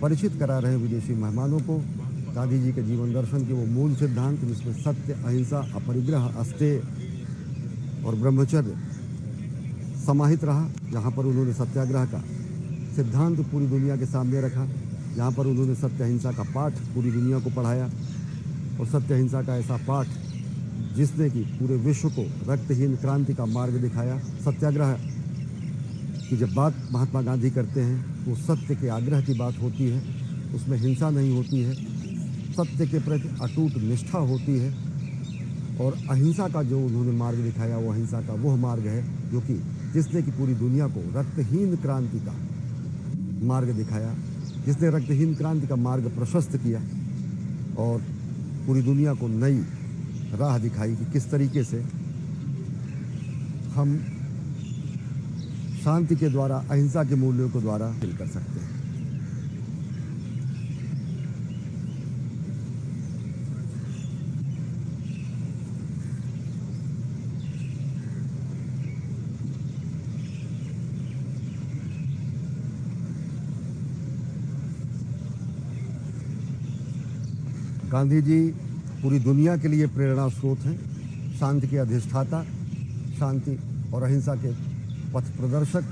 परिचित करा रहे हैं विदेशी मेहमानों को गांधी जी के जीवन दर्शन के वो मूल सिद्धांत, जिसमें सत्य, अहिंसा, अपरिग्रह, अस्तेय और ब्रह्मचर्य समाहित रहा। जहाँ पर उन्होंने सत्याग्रह का सिद्धांत पूरी दुनिया के सामने रखा, जहाँ पर उन्होंने सत्य अहिंसा का पाठ पूरी दुनिया को पढ़ाया, और सत्य अहिंसा का ऐसा पाठ जिसने कि पूरे विश्व को रक्तहीन क्रांति का मार्ग दिखाया। सत्याग्रह की जब बात महात्मा गांधी करते हैं वो सत्य के आग्रह की बात होती है, उसमें हिंसा नहीं होती है, सत्य के प्रति अटूट निष्ठा होती है। और अहिंसा का जो उन्होंने मार्ग दिखाया वो अहिंसा का वह मार्ग है जो कि जिसने कि पूरी दुनिया को रक्तहीन क्रांति का मार्ग दिखाया, जिसने रक्तहीन क्रांति का मार्ग प्रशस्त किया और पूरी दुनिया को नई राह दिखाई कि किस तरीके से हम शांति के द्वारा, अहिंसा के मूल्यों के द्वारा हासिल कर सकते हैं। गांधी जी पूरी दुनिया के लिए प्रेरणा स्रोत हैं, शांति के अधिष्ठाता, शांति और अहिंसा के पथ प्रदर्शक,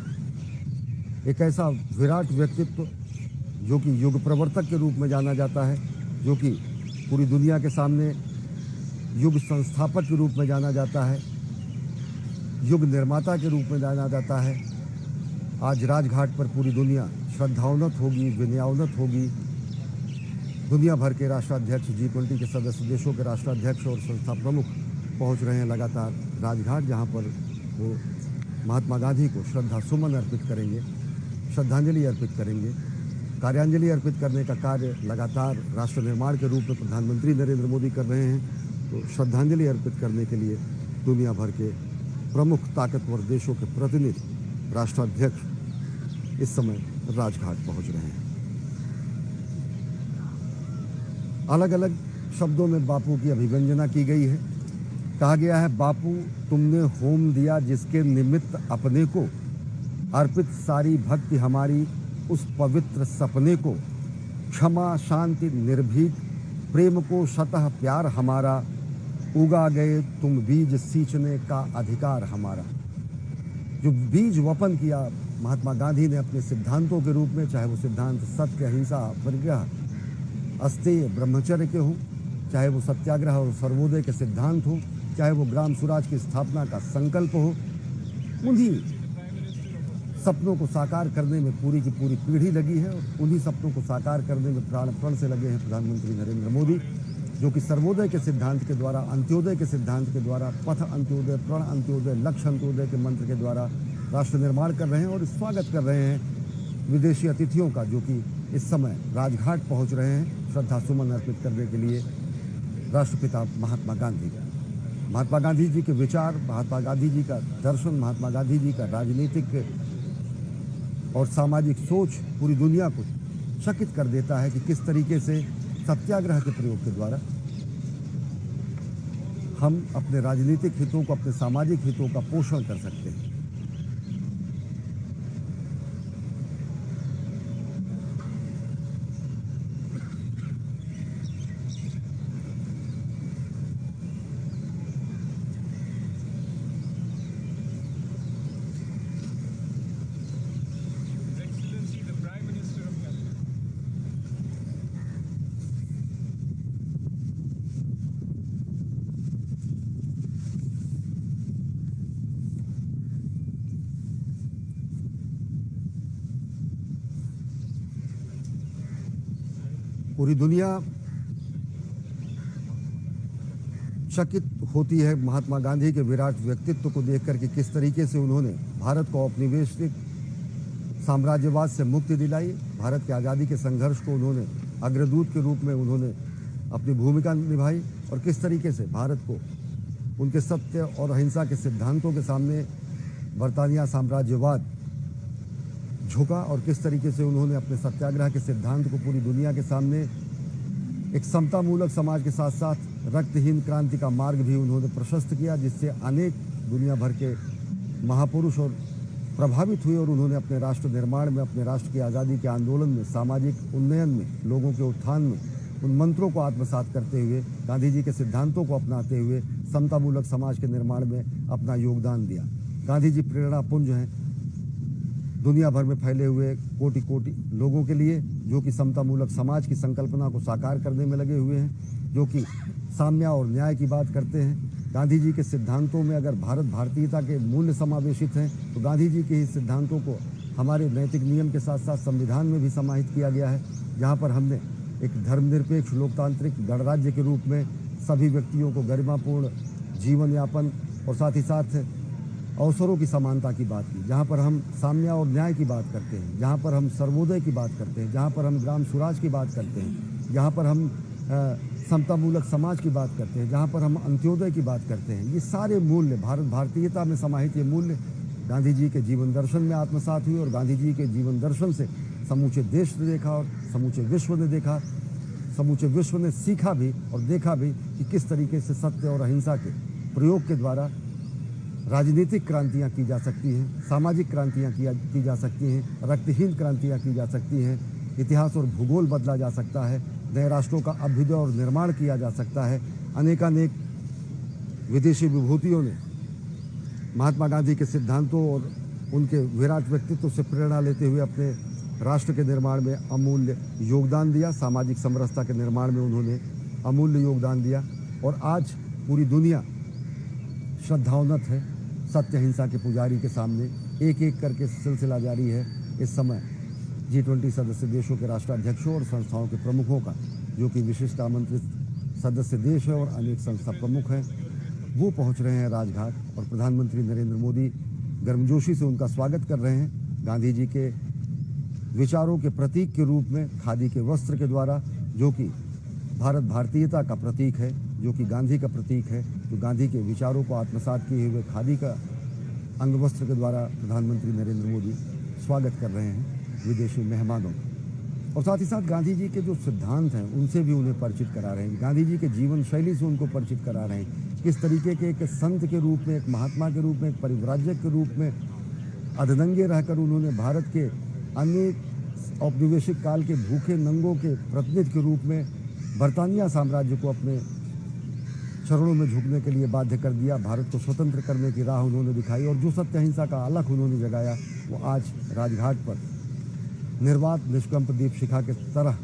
एक ऐसा विराट व्यक्तित्व जो कि युग प्रवर्तक के रूप में जाना जाता है, जो कि पूरी दुनिया के सामने युग संस्थापक के रूप में जाना जाता है, युग निर्माता के रूप में जाना जाता है। आज राजघाट पर पूरी दुनिया श्रद्धावनत होगी, विनयावनत होगी। दुनिया भर के राष्ट्राध्यक्ष, G20 के सदस्य देशों के राष्ट्राध्यक्ष और संस्था प्रमुख पहुंच रहे हैं लगातार राजघाट, जहां पर वो महात्मा गांधी को श्रद्धा सुमन अर्पित करेंगे, श्रद्धांजलि अर्पित करेंगे। कार्यांजलि अर्पित करने का कार्य लगातार राष्ट्र निर्माण के रूप में प्रधानमंत्री नरेंद्र मोदी कर रहे हैं, तो श्रद्धांजलि अर्पित करने के लिए दुनिया भर के प्रमुख ताकतवर देशों के प्रतिनिधि, राष्ट्राध्यक्ष इस समय राजघाट पहुंच रहे हैं। अलग अलग शब्दों में बापू की अभिव्यंजना की गई है। कहा गया है, बापू तुमने होम दिया जिसके निमित्त अपने को, अर्पित सारी भक्ति हमारी उस पवित्र सपने को, क्षमा शांति निर्भीक प्रेम को शतः प्यार हमारा, उगा गए तुम बीज सींचने का अधिकार हमारा। जो बीज वपन किया महात्मा गांधी ने अपने सिद्धांतों के रूप में, चाहे वो सिद्धांत सत्य, अहिंसा, अपरिग्रह, अस्तेय, ब्रह्मचर्य के हों, चाहे वो सत्याग्रह और सर्वोदय के सिद्धांत हों, चाहे वो ग्राम स्वराज की स्थापना का संकल्प हो, उन्हीं सपनों को साकार करने में पूरी की पूरी पीढ़ी लगी है और उन्हीं सपनों को साकार करने में प्राण प्रण से लगे हैं प्रधानमंत्री नरेंद्र मोदी, जो कि सर्वोदय के सिद्धांत के द्वारा, अंत्योदय के सिद्धांत के द्वारा, पथ अंत्योदय, प्रण अंत्योदय, लक्ष्य अंत्योदय के मंत्र के द्वारा राष्ट्र निर्माण कर रहे हैं और स्वागत कर रहे हैं विदेशी अतिथियों का, जो कि इस समय राजघाट पहुंच रहे हैं श्रद्धा सुमन अर्पित करने के लिए राष्ट्रपिता महात्मा गांधी का। महात्मा गांधी जी के विचार, महात्मा गांधी जी का दर्शन, महात्मा गांधी जी का राजनीतिक और सामाजिक सोच पूरी दुनिया को चकित कर देता है कि किस तरीके से सत्याग्रह के प्रयोग के द्वारा हम अपने राजनीतिक हितों को, अपने सामाजिक हितों का पोषण कर सकते हैं। पूरी दुनिया चकित होती है महात्मा गांधी के विराट व्यक्तित्व को देखकर कि किस तरीके से उन्होंने भारत को औपनिवेशिक साम्राज्यवाद से मुक्ति दिलाई। भारत की आज़ादी के संघर्ष को उन्होंने अग्रदूत के रूप में उन्होंने अपनी भूमिका निभाई और किस तरीके से भारत को उनके सत्य और अहिंसा के सिद्धांतों के सामने बरतानिया साम्राज्यवाद झुका और किस तरीके से उन्होंने अपने सत्याग्रह के सिद्धांत को पूरी दुनिया के सामने एक समतामूलक समाज के साथ साथ रक्तहीन क्रांति का मार्ग भी उन्होंने प्रशस्त किया, जिससे अनेक दुनिया भर के महापुरुष और प्रभावित हुए और उन्होंने अपने राष्ट्र निर्माण में, अपने राष्ट्र की आज़ादी के आंदोलन में, सामाजिक उन्नयन में, लोगों के उत्थान में उन मंत्रों को आत्मसात करते हुए, गांधी जी के सिद्धांतों को अपनाते हुए समतामूलक समाज के निर्माण में अपना योगदान दिया। गांधी जी प्रेरणा पुंज हैं दुनिया भर में फैले हुए कोटि कोटि लोगों के लिए, जो कि समतामूलक समाज की संकल्पना को साकार करने में लगे हुए हैं, जो कि साम्य और न्याय की बात करते हैं। गांधी जी के सिद्धांतों में अगर भारत भारतीयता के मूल्य समावेशित हैं, तो गांधी जी के ही सिद्धांतों को हमारे नैतिक नियम के साथ साथ संविधान में भी समाहित किया गया है, जहाँ पर हमने एक धर्मनिरपेक्ष लोकतांत्रिक गणराज्य के रूप में सभी व्यक्तियों को गरिमापूर्ण जीवन यापन और साथ ही साथ अवसरों की समानता की बात की, जहाँ पर हम साम्य और न्याय की बात करते हैं, जहाँ पर हम सर्वोदय की बात करते हैं, जहाँ पर हम ग्राम स्वराज की बात करते हैं, जहाँ पर हम समतामूलक समाज की बात करते हैं, जहाँ पर हम अंत्योदय की बात करते हैं। ये सारे मूल्य, भारत भारतीयता में समाहित ये मूल्य गांधी जी के जीवन दर्शन में आत्मसात हुए और गांधी जी के जीवन दर्शन से समूचे देश ने देखा और समूचे विश्व ने देखा, समूचे विश्व ने सीखा भी और देखा भी कि किस तरीके से सत्य और अहिंसा के प्रयोग के द्वारा राजनीतिक क्रांतियाँ की जा सकती हैं, सामाजिक क्रांतियाँ की जा सकती हैं, रक्तहीन क्रांतियाँ की जा सकती हैं, इतिहास और भूगोल बदला जा सकता है, नए राष्ट्रों का अभ्युदय और निर्माण किया जा सकता है। अनेकानेक विदेशी विभूतियों ने महात्मा गांधी के सिद्धांतों और उनके विराट व्यक्तित्व से प्रेरणा लेते हुए अपने राष्ट्र के निर्माण में अमूल्य योगदान दिया, सामाजिक समरसता के निर्माण में उन्होंने अमूल्य योगदान दिया। और आज पूरी दुनिया श्रद्धावनत है सत्य अहिंसा के पुजारी के सामने। एक एक करके सिलसिला जारी है इस समय G20 सदस्य देशों के राष्ट्राध्यक्षों और संस्थाओं के प्रमुखों का, जो कि विशिष्ट आमंत्रित सदस्य देश है और अनेक संस्था प्रमुख हैं, वो पहुंच रहे हैं राजघाट और प्रधानमंत्री नरेंद्र मोदी गर्मजोशी से उनका स्वागत कर रहे हैं। गांधी जी के विचारों के प्रतीक के रूप में खादी के वस्त्र के द्वारा, जो कि भारत भारतीयता का प्रतीक है, जो कि गांधी का प्रतीक है, तो गांधी के विचारों को आत्मसात किए हुए खादी का अंग वस्त्र के द्वारा प्रधानमंत्री नरेंद्र मोदी स्वागत कर रहे हैं विदेशी मेहमानों का। और साथ ही साथ गांधी जी के जो सिद्धांत हैं उनसे भी उन्हें परिचित करा रहे हैं, गांधी जी के जीवन शैली से उनको परिचित करा रहे हैं, किस तरीके के एक संत के रूप में, एक महात्मा के रूप में, एक परिव्राजक के रूप में अर्धनंगे रहकर उन्होंने भारत के अनेक औपनिवेशिक काल के भूखे नंगों के प्रतिनिधि के रूप में बर्तानिया साम्राज्य को अपने चरणों में झुकने के लिए बाध्य कर दिया। भारत को स्वतंत्र करने की राह उन्होंने दिखाई और जो सत्य अहिंसा का अलख उन्होंने जगाया, वो आज राजघाट पर निर्वात निष्कंप दीप शिखा के तरह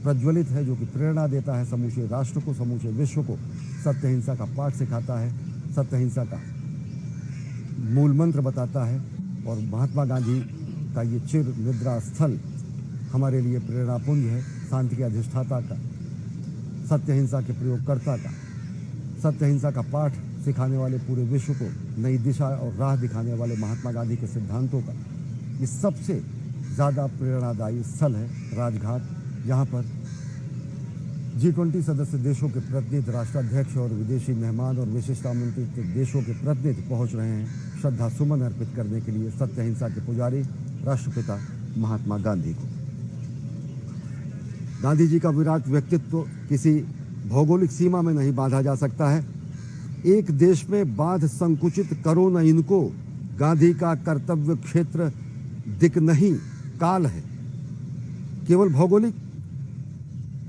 प्रज्वलित है, जो कि प्रेरणा देता है समूचे राष्ट्र को, समूचे विश्व को। सत्य अहिंसा का पाठ सिखाता है, सत्य अहिंसा का मूल मंत्र बताता है और महात्मा गांधी का ये चिर निद्रा स्थल हमारे लिए प्रेरणापुंज है, शांति के अधिष्ठाता का, सत्य अहिंसा के प्रयोगकर्ता का, सत्य अहिंसा का पाठ सिखाने वाले पूरे विश्व को नई दिशा और राह दिखाने वाले महात्मा गांधी के सिद्धांतों का ये सबसे ज़्यादा प्रेरणादायी स्थल है राजघाट, जहाँ पर G20 सदस्य देशों के प्रतिनिधि, राष्ट्राध्यक्ष और विदेशी मेहमान और विशिष्ट आमंत्रित देशों के प्रतिनिधि पहुँच रहे हैं श्रद्धा सुमन अर्पित करने के लिए सत्य अहिंसा के पुजारी राष्ट्रपिता महात्मा गांधी को। गांधी जी का विराट व्यक्तित्व किसी भौगोलिक सीमा में नहीं बांधा जा सकता है। एक देश में बांध संकुचित करो न इनको, गांधी का कर्तव्य क्षेत्र दिक नहीं काल है। केवल भौगोलिक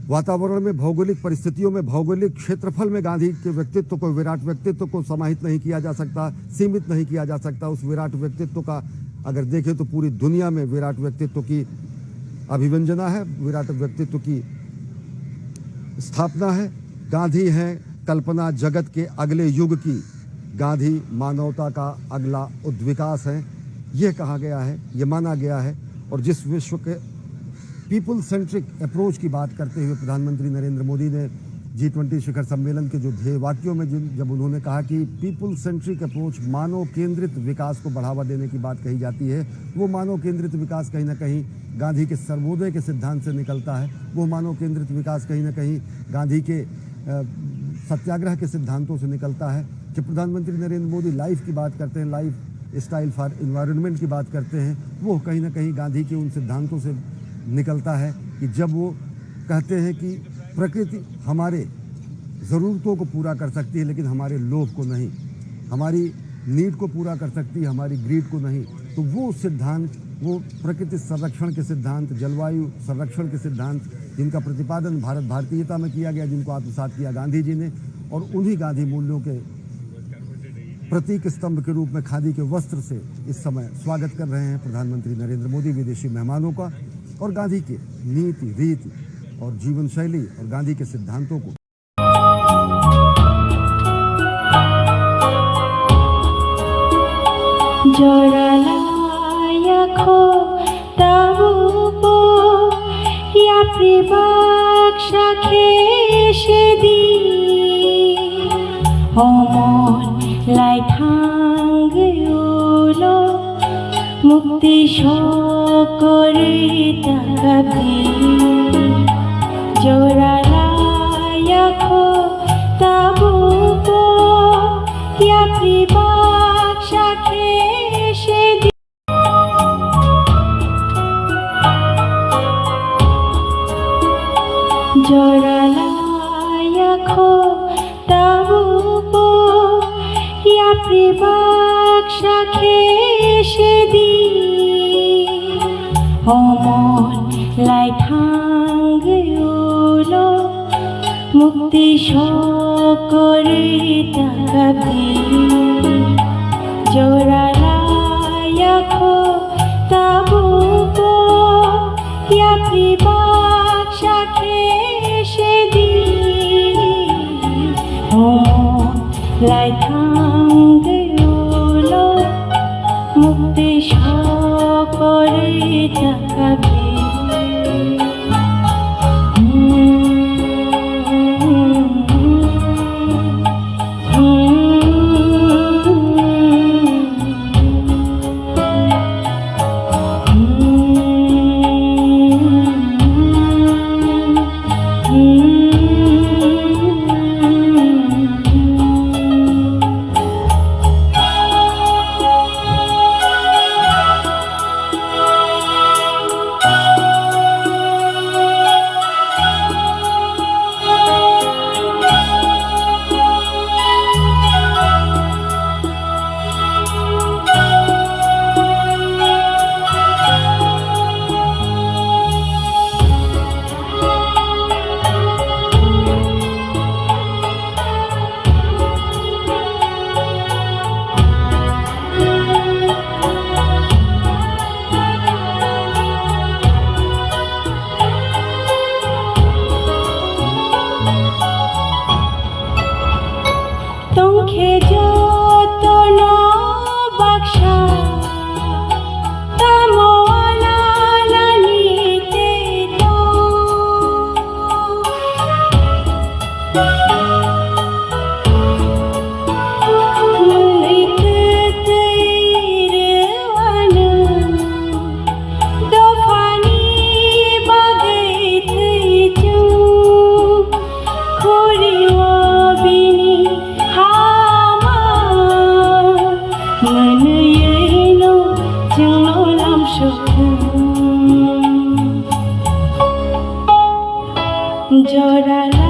वातावरण में, भौगोलिक परिस्थितियों में, भौगोलिक क्षेत्रफल में गांधी के व्यक्तित्व को, विराट व्यक्तित्व को समाहित नहीं किया जा सकता, सीमित नहीं किया जा सकता। उस विराट व्यक्तित्व का अगर देखें तो पूरी दुनिया में विराट व्यक्तित्व की अभिव्यंजना है, विराट व्यक्तित्व की स्थापना है। गांधी हैं कल्पना जगत के अगले युग की, गांधी मानवता का अगला उद्विकास है, यह कहा गया है, यह माना गया है। और जिस विश्व के पीपल सेंट्रिक अप्रोच की बात करते हुए प्रधानमंत्री नरेंद्र मोदी ने G20 शिखर सम्मेलन के जो ध्येय वाक्यों में जब उन्होंने कहा कि पीपल सेंट्रिक अप्रोच, मानव केंद्रित विकास को बढ़ावा देने की बात कही जाती है, वो मानव केंद्रित विकास कहीं ना कहीं गांधी के सर्वोदय के सिद्धांत से निकलता है। वो मानव केंद्रित विकास कहीं ना कहीं गांधी के सत्याग्रह के सिद्धांतों से निकलता है। कि प्रधानमंत्री नरेंद्र मोदी लाइफ की बात करते हैं, लाइफ स्टाइल फॉर इन्वायरमेंट की बात करते हैं, वो कहीं ना कहीं गांधी के उन सिद्धांतों से निकलता है कि जब वो कहते हैं कि प्रकृति हमारे ज़रूरतों को पूरा कर सकती है लेकिन हमारे लोभ को नहीं, हमारी नीड को पूरा कर सकती है, हमारी ग्रीड को नहीं। तो वो सिद्धांत, वो प्रकृति संरक्षण के सिद्धांत, जलवायु संरक्षण के सिद्धांत, जिनका प्रतिपादन भारत भारतीयता में किया गया, जिनको आत्मसात किया गांधी जी ने, और उन्हीं गांधी मूल्यों के प्रतीक स्तंभ के रूप में खादी के वस्त्र से इस समय स्वागत कर रहे हैं प्रधानमंत्री नरेंद्र मोदी विदेशी मेहमानों का, और गांधी के नीति, रीति और जीवन शैली और गांधी के सिद्धांतों को। মুক্তি সকরে তাকাবি জোড়ালায়াখো তাবু ইয়া প্রিবাক সাথে সেদি জোড়ালায়াখো তাবু ইয়া প্রিবাক সাথে সেদি অমন লাই থাঙ্গলো মুক্তি সকরে তাকাবি জোড়ালায়াখো তাবু ইয়া প্রিবাক সাথে সেদি অমন লাই থাঙ্গলো মুক্তি সকরে তাকাবি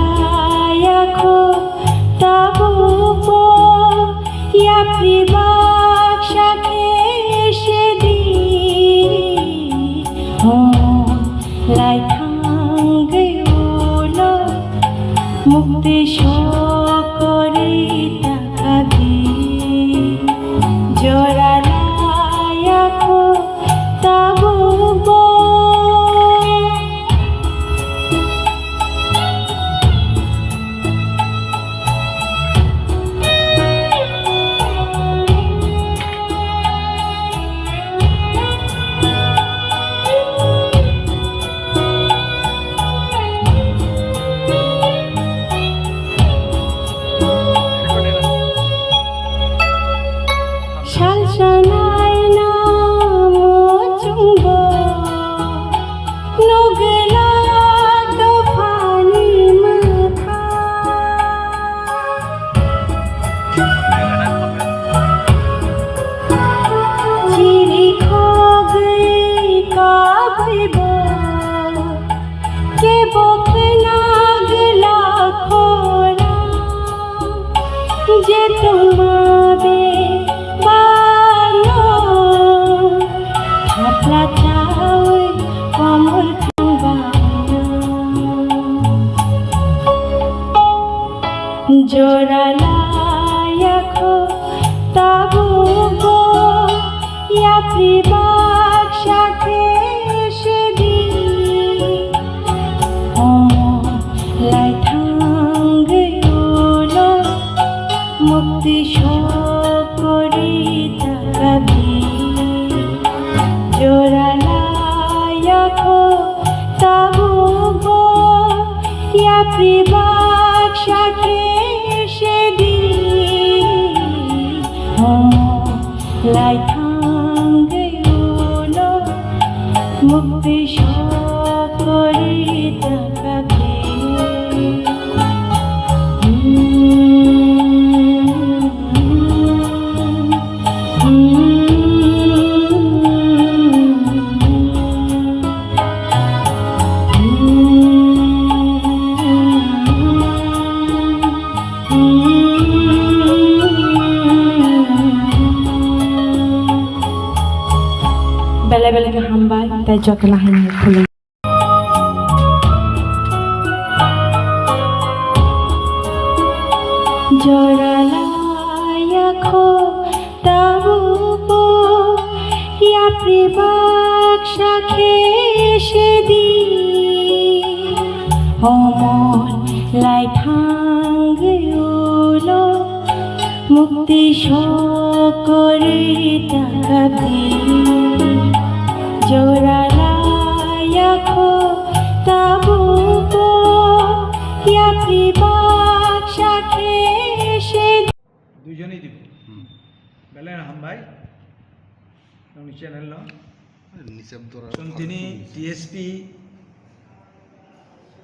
জোড়ালায়াখো তাবু ইয়া প্রিবাক সাথে সেদি লাই থাঙ্গলো মুক্তি সকরে তাকাবি জোড়ালায়াখো তাবু যে তোমাবে বানো জোড়ালায়াখো তাবু গো ইয়া প্রিবাক সাথে সেদিন লাই থাঙ্গেউলো মুক্তি সকরি তাকাবি জোড়ালায়াখো তাবু গো ইয়া প্রিবাক সাথে লাই থাঙ্গেউলো মুক্তি সকরি তাকাবে bela-bela hamba tay jok lahin khulai জোড়ালায়াখো তাবু গো ইয়া প্রিবাক সাথে সেদিন অমন লাই থাঙ্গেউলো মুক্তি সকরি তাকাবি জোড়ালায়াখো তাবু গো ইয়া প্রিবাক সাথে দুজনেই দিব বেলেন হামবাই চ্যানেল তিনি টিএসপি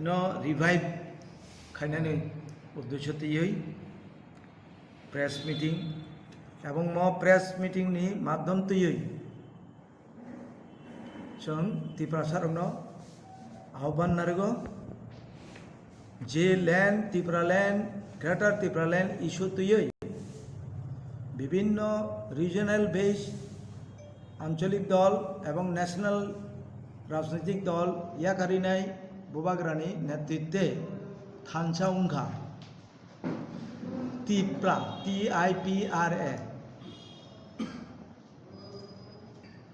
ন রিভাইভ খাইনাनै উদ্দেশ্য তৈরি প্রেস মিটিং এবং প্রেস মিটিং नि माध्यम तैयै जों त्रिपुरा सरकारनो आह्वान नारगो जे land Tripura land greater Tripura land issue तैयै विभिन्न रिजनल बेस आंचलिक दल एवं नेशनल राजनीतिक दल याकारिनाय बुबाग्रानी नेतृत्वे थानसा उंखा Tripura TIPRA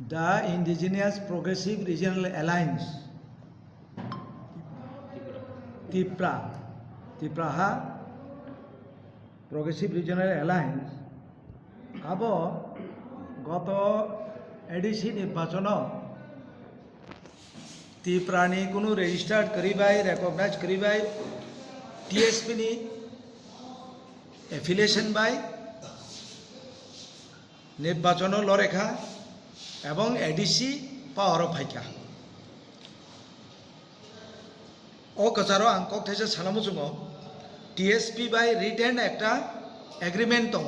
The Indigenous Progressive Regional Alliance Tripura Progressive Regional Alliance अब गत एडिसी निर्वाचन त्रिपुरानी कोनो रेजिस्टार्ड करिबाय रेकगनाइज करिबाय टीएसपी नि एफिलिएशन बाय निर्वाचन लरेखा एवं एडिसी पावर फाइका ओ कचारो आंको थेसे सानामु जोङो टीएसपी बाय रिटेन एकटा एग्रीमेंट दङ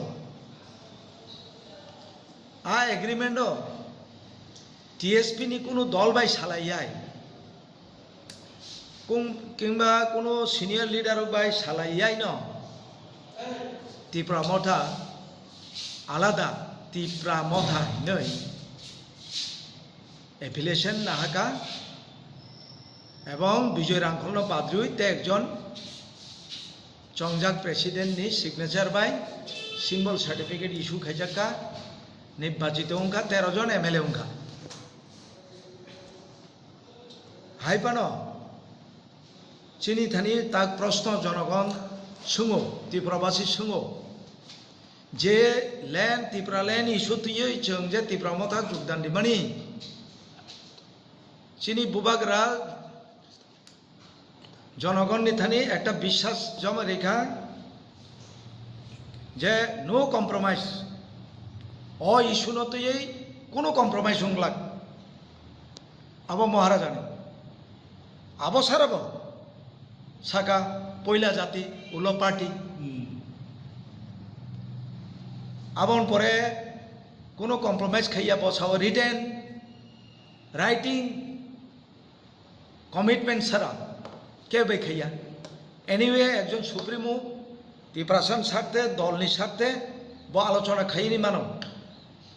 आ एग्रीमेंट टीएसपी नि कोनो दल बाय सालायाय किंबा कोनो सिनियर लीडर बाय सालायाय न त्रिपुरा मथा आलादा त्रिपुरा मथा नै एफिलिएशन नाहाका एवं विजय रांखल बाद्रुई ते एकजन चंगजाक प्रेसिडेंट नि signature by symbol certificate issue खाइजाका निर्वाचित उनका 13 जन एमएलए उनका हाइपानो चिनी थानी ताक प्रश्न जनगण सुङो त्रिपुरावासी सुङो जे लैंड त्रिपुरा लैंड इश्यू तुयै जों जे त्रिपुरा मथा जुगदान दिमानि चिनी बुबाग्रा जनगण नि थानी एकटा विश्वास जमा रेखा जे नो कम्प्रोमाइज ओ इश्यू न तुयै कोनो कम्प्रोमाइज होंगलाक अब महाराजानि अब साराबो साका पयला जाति उलो पार्टी आबन परे कोनो कम्प्रोमाइज खाइया बसाव रिटेन राइटिंग कमिटमेंट सारा के बे खाइया एनिवे एकजन सुप्रीमो त्रिपुरासन सार्थे दलनि सार्थे ब आलोचना खाइनि मानो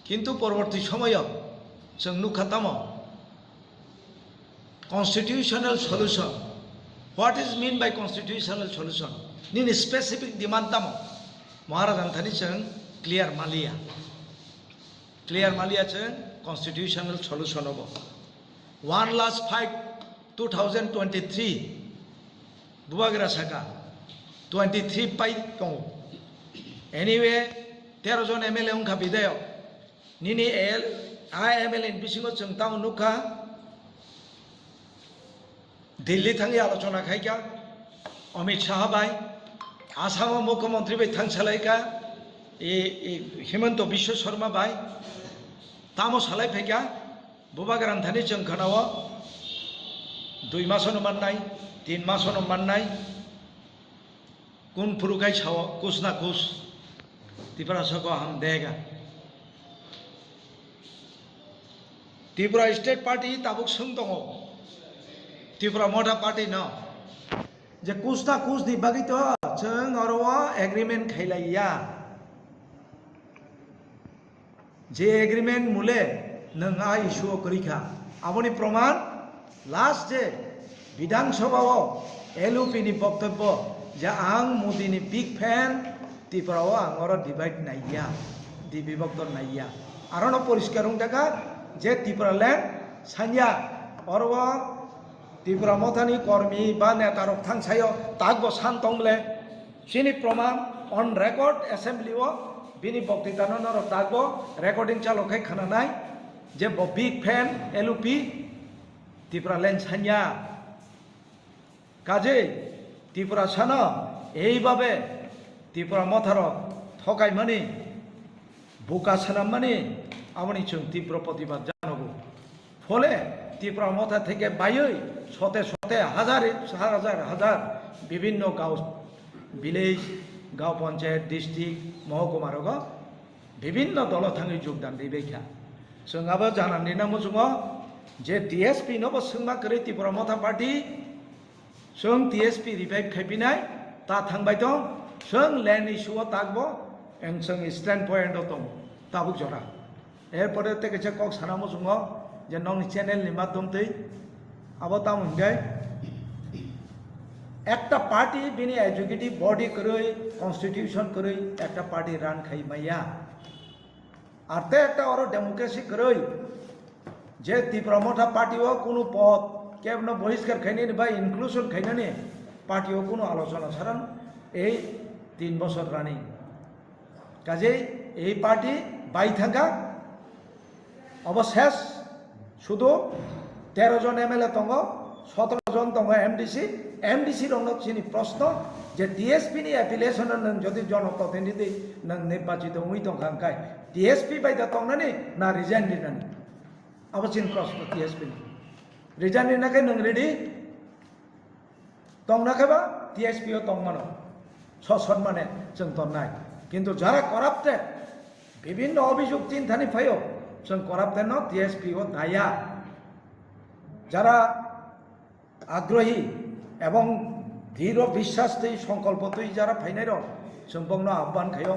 किन्तु परवर्ती समय जों नुखाताम constitutional solution what is mean by constitutional solution Nini specific demand tamo Maharajan thani cheng clear Malia cheng constitutional solution hobo. One last fight 2023 Bubagira Saka 23 pai tong. Anyway, 13 জন MLA ungka bideo. Nini MLA bisingo cheng tang nuka Delhi thangi alochona khaika Amit Shah bai Asam Mukhyamantri bai thang salaika Himanta Biswa Sharma bai Tamo salai phaika Bubagiran thani cheng khanawa 2 masono mannai 3 masono mannai kun purukai chawo kus na kus Tripura sako ham dega Tripura State Party tabuk sung tongo Tripura Motha Party no je kus na kus di bagito cheng orwa agreement khailaiya je agreement mule nang a issue korikha aboni proman last je Bidhan Sabha LUP ni boktobbo je ang Modi ni big fan Tripura angoro divide naiya dibibokto naiya arono poriskar ungtaka je Tripura land sanya orwa Tripura Mothani kormi ba netarok thangsayo tagbo santongle sini proman on record assembly bini boktitano noro tagbo recording chalokai khananai je bo big fan LUP Tripura land sanya কাজে ত্রিপুরা সানা এইভাবে ত্রিপুরা মথার ঠকাই মানে বোকা সানাম মানে আমনি চুন তীব্র প্রতিবাদ জানাবো ফলে ত্রিপুরা মথা থেকে বাইই শতে শতে হাজার বিভিন্ন গাঁও ভিলেজ গাঁও পঞ্চায়েত ডিস্ট্রিক্ট মহকুমার বিভিন্ন দল থাঙি যোগদান দিবেখা जोंहाबो जानानै नांगौ जोङो जे DSP नबो सोंमा करे ত্রিপুরা मथा पार्टी जों DSP रिभाइव खायफिनाय ता थांबाय दं जों लैंड इश्यूआव तागबो जों स्टैंड पॉइंट दं ताबुक जरा एरपरे तेके कक सानामो जोङो जे नंनि चैनल नि माध्यमतै आबो ता मोनगाय একটা পার্টি বিনি এক্সিকিউটিভ বডি করে কনস্টিটিউশন করে একটা পার্টি রান খাই মাইয়া আর তে একটা ওর ডেমোক্রেসি করে যে ত্রিপুরা মথা পার্টিও কোনো পদ কেবল বহিষ্কার খাইনি বা ইনক্লুশন খাইনি পার্টিও কোনো আলোচনা ছাড়ান এই 3 বছর রানিং কাজেই এই পার্টি বাই থাকা অবশেষ শুধু 13 জন এমএলএ তঙ্গ 17 জন তঙ্গ एमडीसी रंग चिनी प्रश्न जे DSP नि एफिलिएशन नों जदि जनप्रतिनिधि नों निर्वाचित हुई दं खांखाय DSP बायदा तंनानै ना रिजाइन दिनानै अबसिन प्रश्न DSP नि रिजाइन दिनाखै नों रेडी तंनाखैबा DSP ओ तंमानो ससम्माने जों तन्नाय किन्तु जारा कराप्टेड विभिन्न अभियोग चिन्तानि फायो जों कराप्टेड न DSP ओ दाया जारा आग्रही এবং দৃঢ় বিশ্বাসতেই সংকল্পতেই যারা ফাইনাই রং সম্পূর্ণ আহ্বান খায়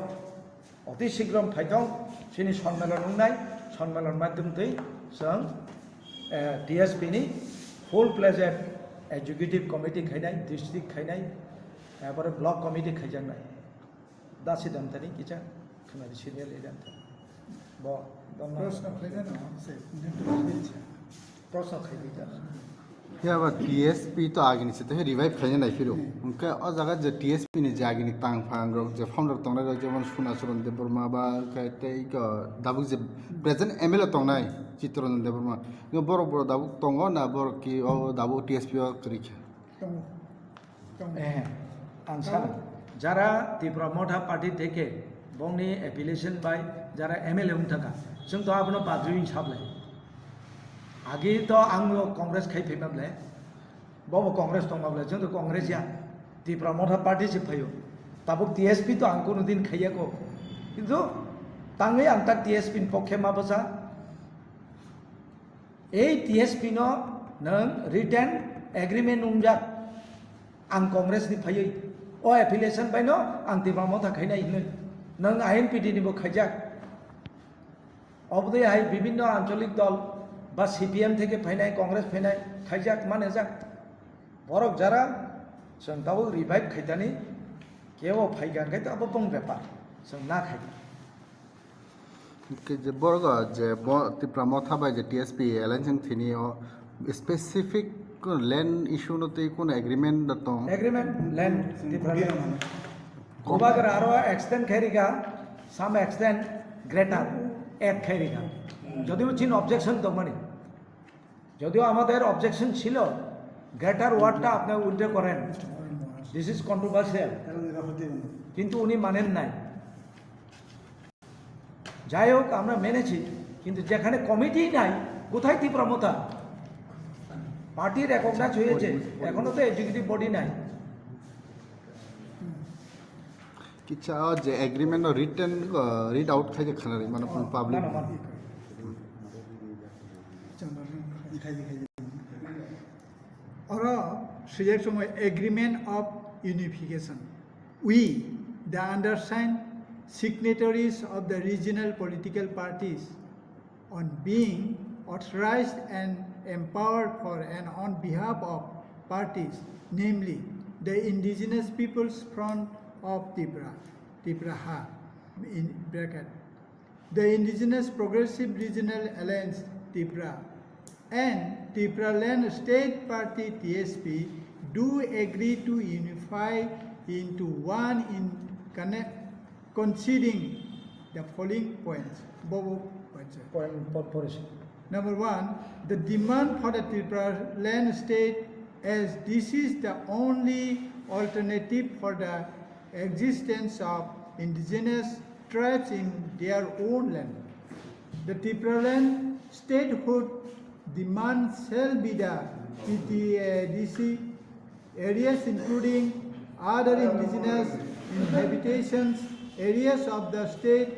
অতি শীঘ্র ফাইদং সিনি সম্মেলন নাই সম্মেলন মাধ্যমতেই जों DSP नि ফুল প্লেজেড এক্সিকিউটিভ কমিটি খাইনাই ডিস্ট্রিক্ট খাইনাই এবারে ব্লক কমিটি খাইজাनाय दा सिद्धांतनि किजा खोनादि सिरियल एजेंट ब प्रश्न खाइजा ना से प्रश्न खाइजा या बा DSP तो आगे नहीं से रिवाइव खाने नहीं फिरो उनका और जगह जो DSP ने जागे नहीं तांग फांग रो जो फाउंडर तोंगना रो जो मन सुना सुरन दे बर्मा बा कहते ही का दाबुक जो प्रेजेंट MLA तोंगना है चित्रों दे बर्मा जो बरो बरो दाबुक तोंगो ना बरो की ओ दाबुक DSP और करिके आंसा जरा त्रिपुरा मथा पार्टी देखे बंगनी एफिलिएशन बाय जरा MLA उनथाका जों तो आपनो बाद्रुइन साबलाय आगे तो आंगो कांग्रेस खाइफेमाब्ले बाबो कांग्रेस दंबाब्ले जों तो कांग्रेस या त्रिपुरा मथा पार्टी से फैयो ताबो DSP तो आं कोनो दिन खाइयाको किन्तु तांगै आं ता DSP पक्षे माबसा ए DSP नो नों रिटेन एग्रीमेंट उमजा आं कांग्रेस नि फैयो ओ एफिलिएशन बायनो आं त्रिपुरा मथा खाइनाय हिनो नों INPD निबो खाइजाक अबदे हाय विभिन्न आंचलिक दल বা CPM থেকে ফাইনাই কংগ্রেস ফাইনাই খাইজাক মানে যাক বরক যারা जों दाबो रिवाइव खाइदानि केव फाइगन खाय अब बंग बेपार जों ना खाय के जे बरगा जे त्रिपुरा मथाबाय जे टीएसपी एलायंस थिनी स्पेसिफिक लैंड इशू नते कोन एग्रीमेंट दतों एग्रीमेंट लैंड त्रिपुरा लैंड गोबागर आरो एक्सटेंड खेरिगा सम एक्सटेंड ग्रेटर एड खेरिगा যদিও চিন অবজেকশন দমনি যদিও আমাদের অবজেকশন ছিল গ্রেটার ওয়ার্ডটা আপনি উল্টে করেন দিস ইজ কন্ট্রোভার্সিয়াল কিন্তু উনি মানেন নাই যাই হোক আমরা মেনেছি কিন্তু যেখানে কমিটি নাই কোথায় ত্রিপুরা মথা পার্টি রেকগনাইজ হয়েছে এখনো তো এক্সিকিউটিভ বডি নাই किच्छा जे एग्रीमेंट रिटर्न रीड आउट खाजे खाना माने पब्लिक और सुजेक समय agreement of unification we the undersign signatories of the regional political parties on being authorized and empowered for and on behalf of parties, namely the Indigenous Peoples Front of Tripura, Tripraha, in bracket, the Indigenous Progressive Regional Alliance, Tripura, and Tripura Land State Party, TSP, do agree to unify into one in conceding the following points. Number one, the demand for the Tripura land state, as this is the only alternative for the existence of indigenous tribes in their own land. The Tripura land statehood demand shall be the PTADC areas including other indigenous inhabitations areas of the state.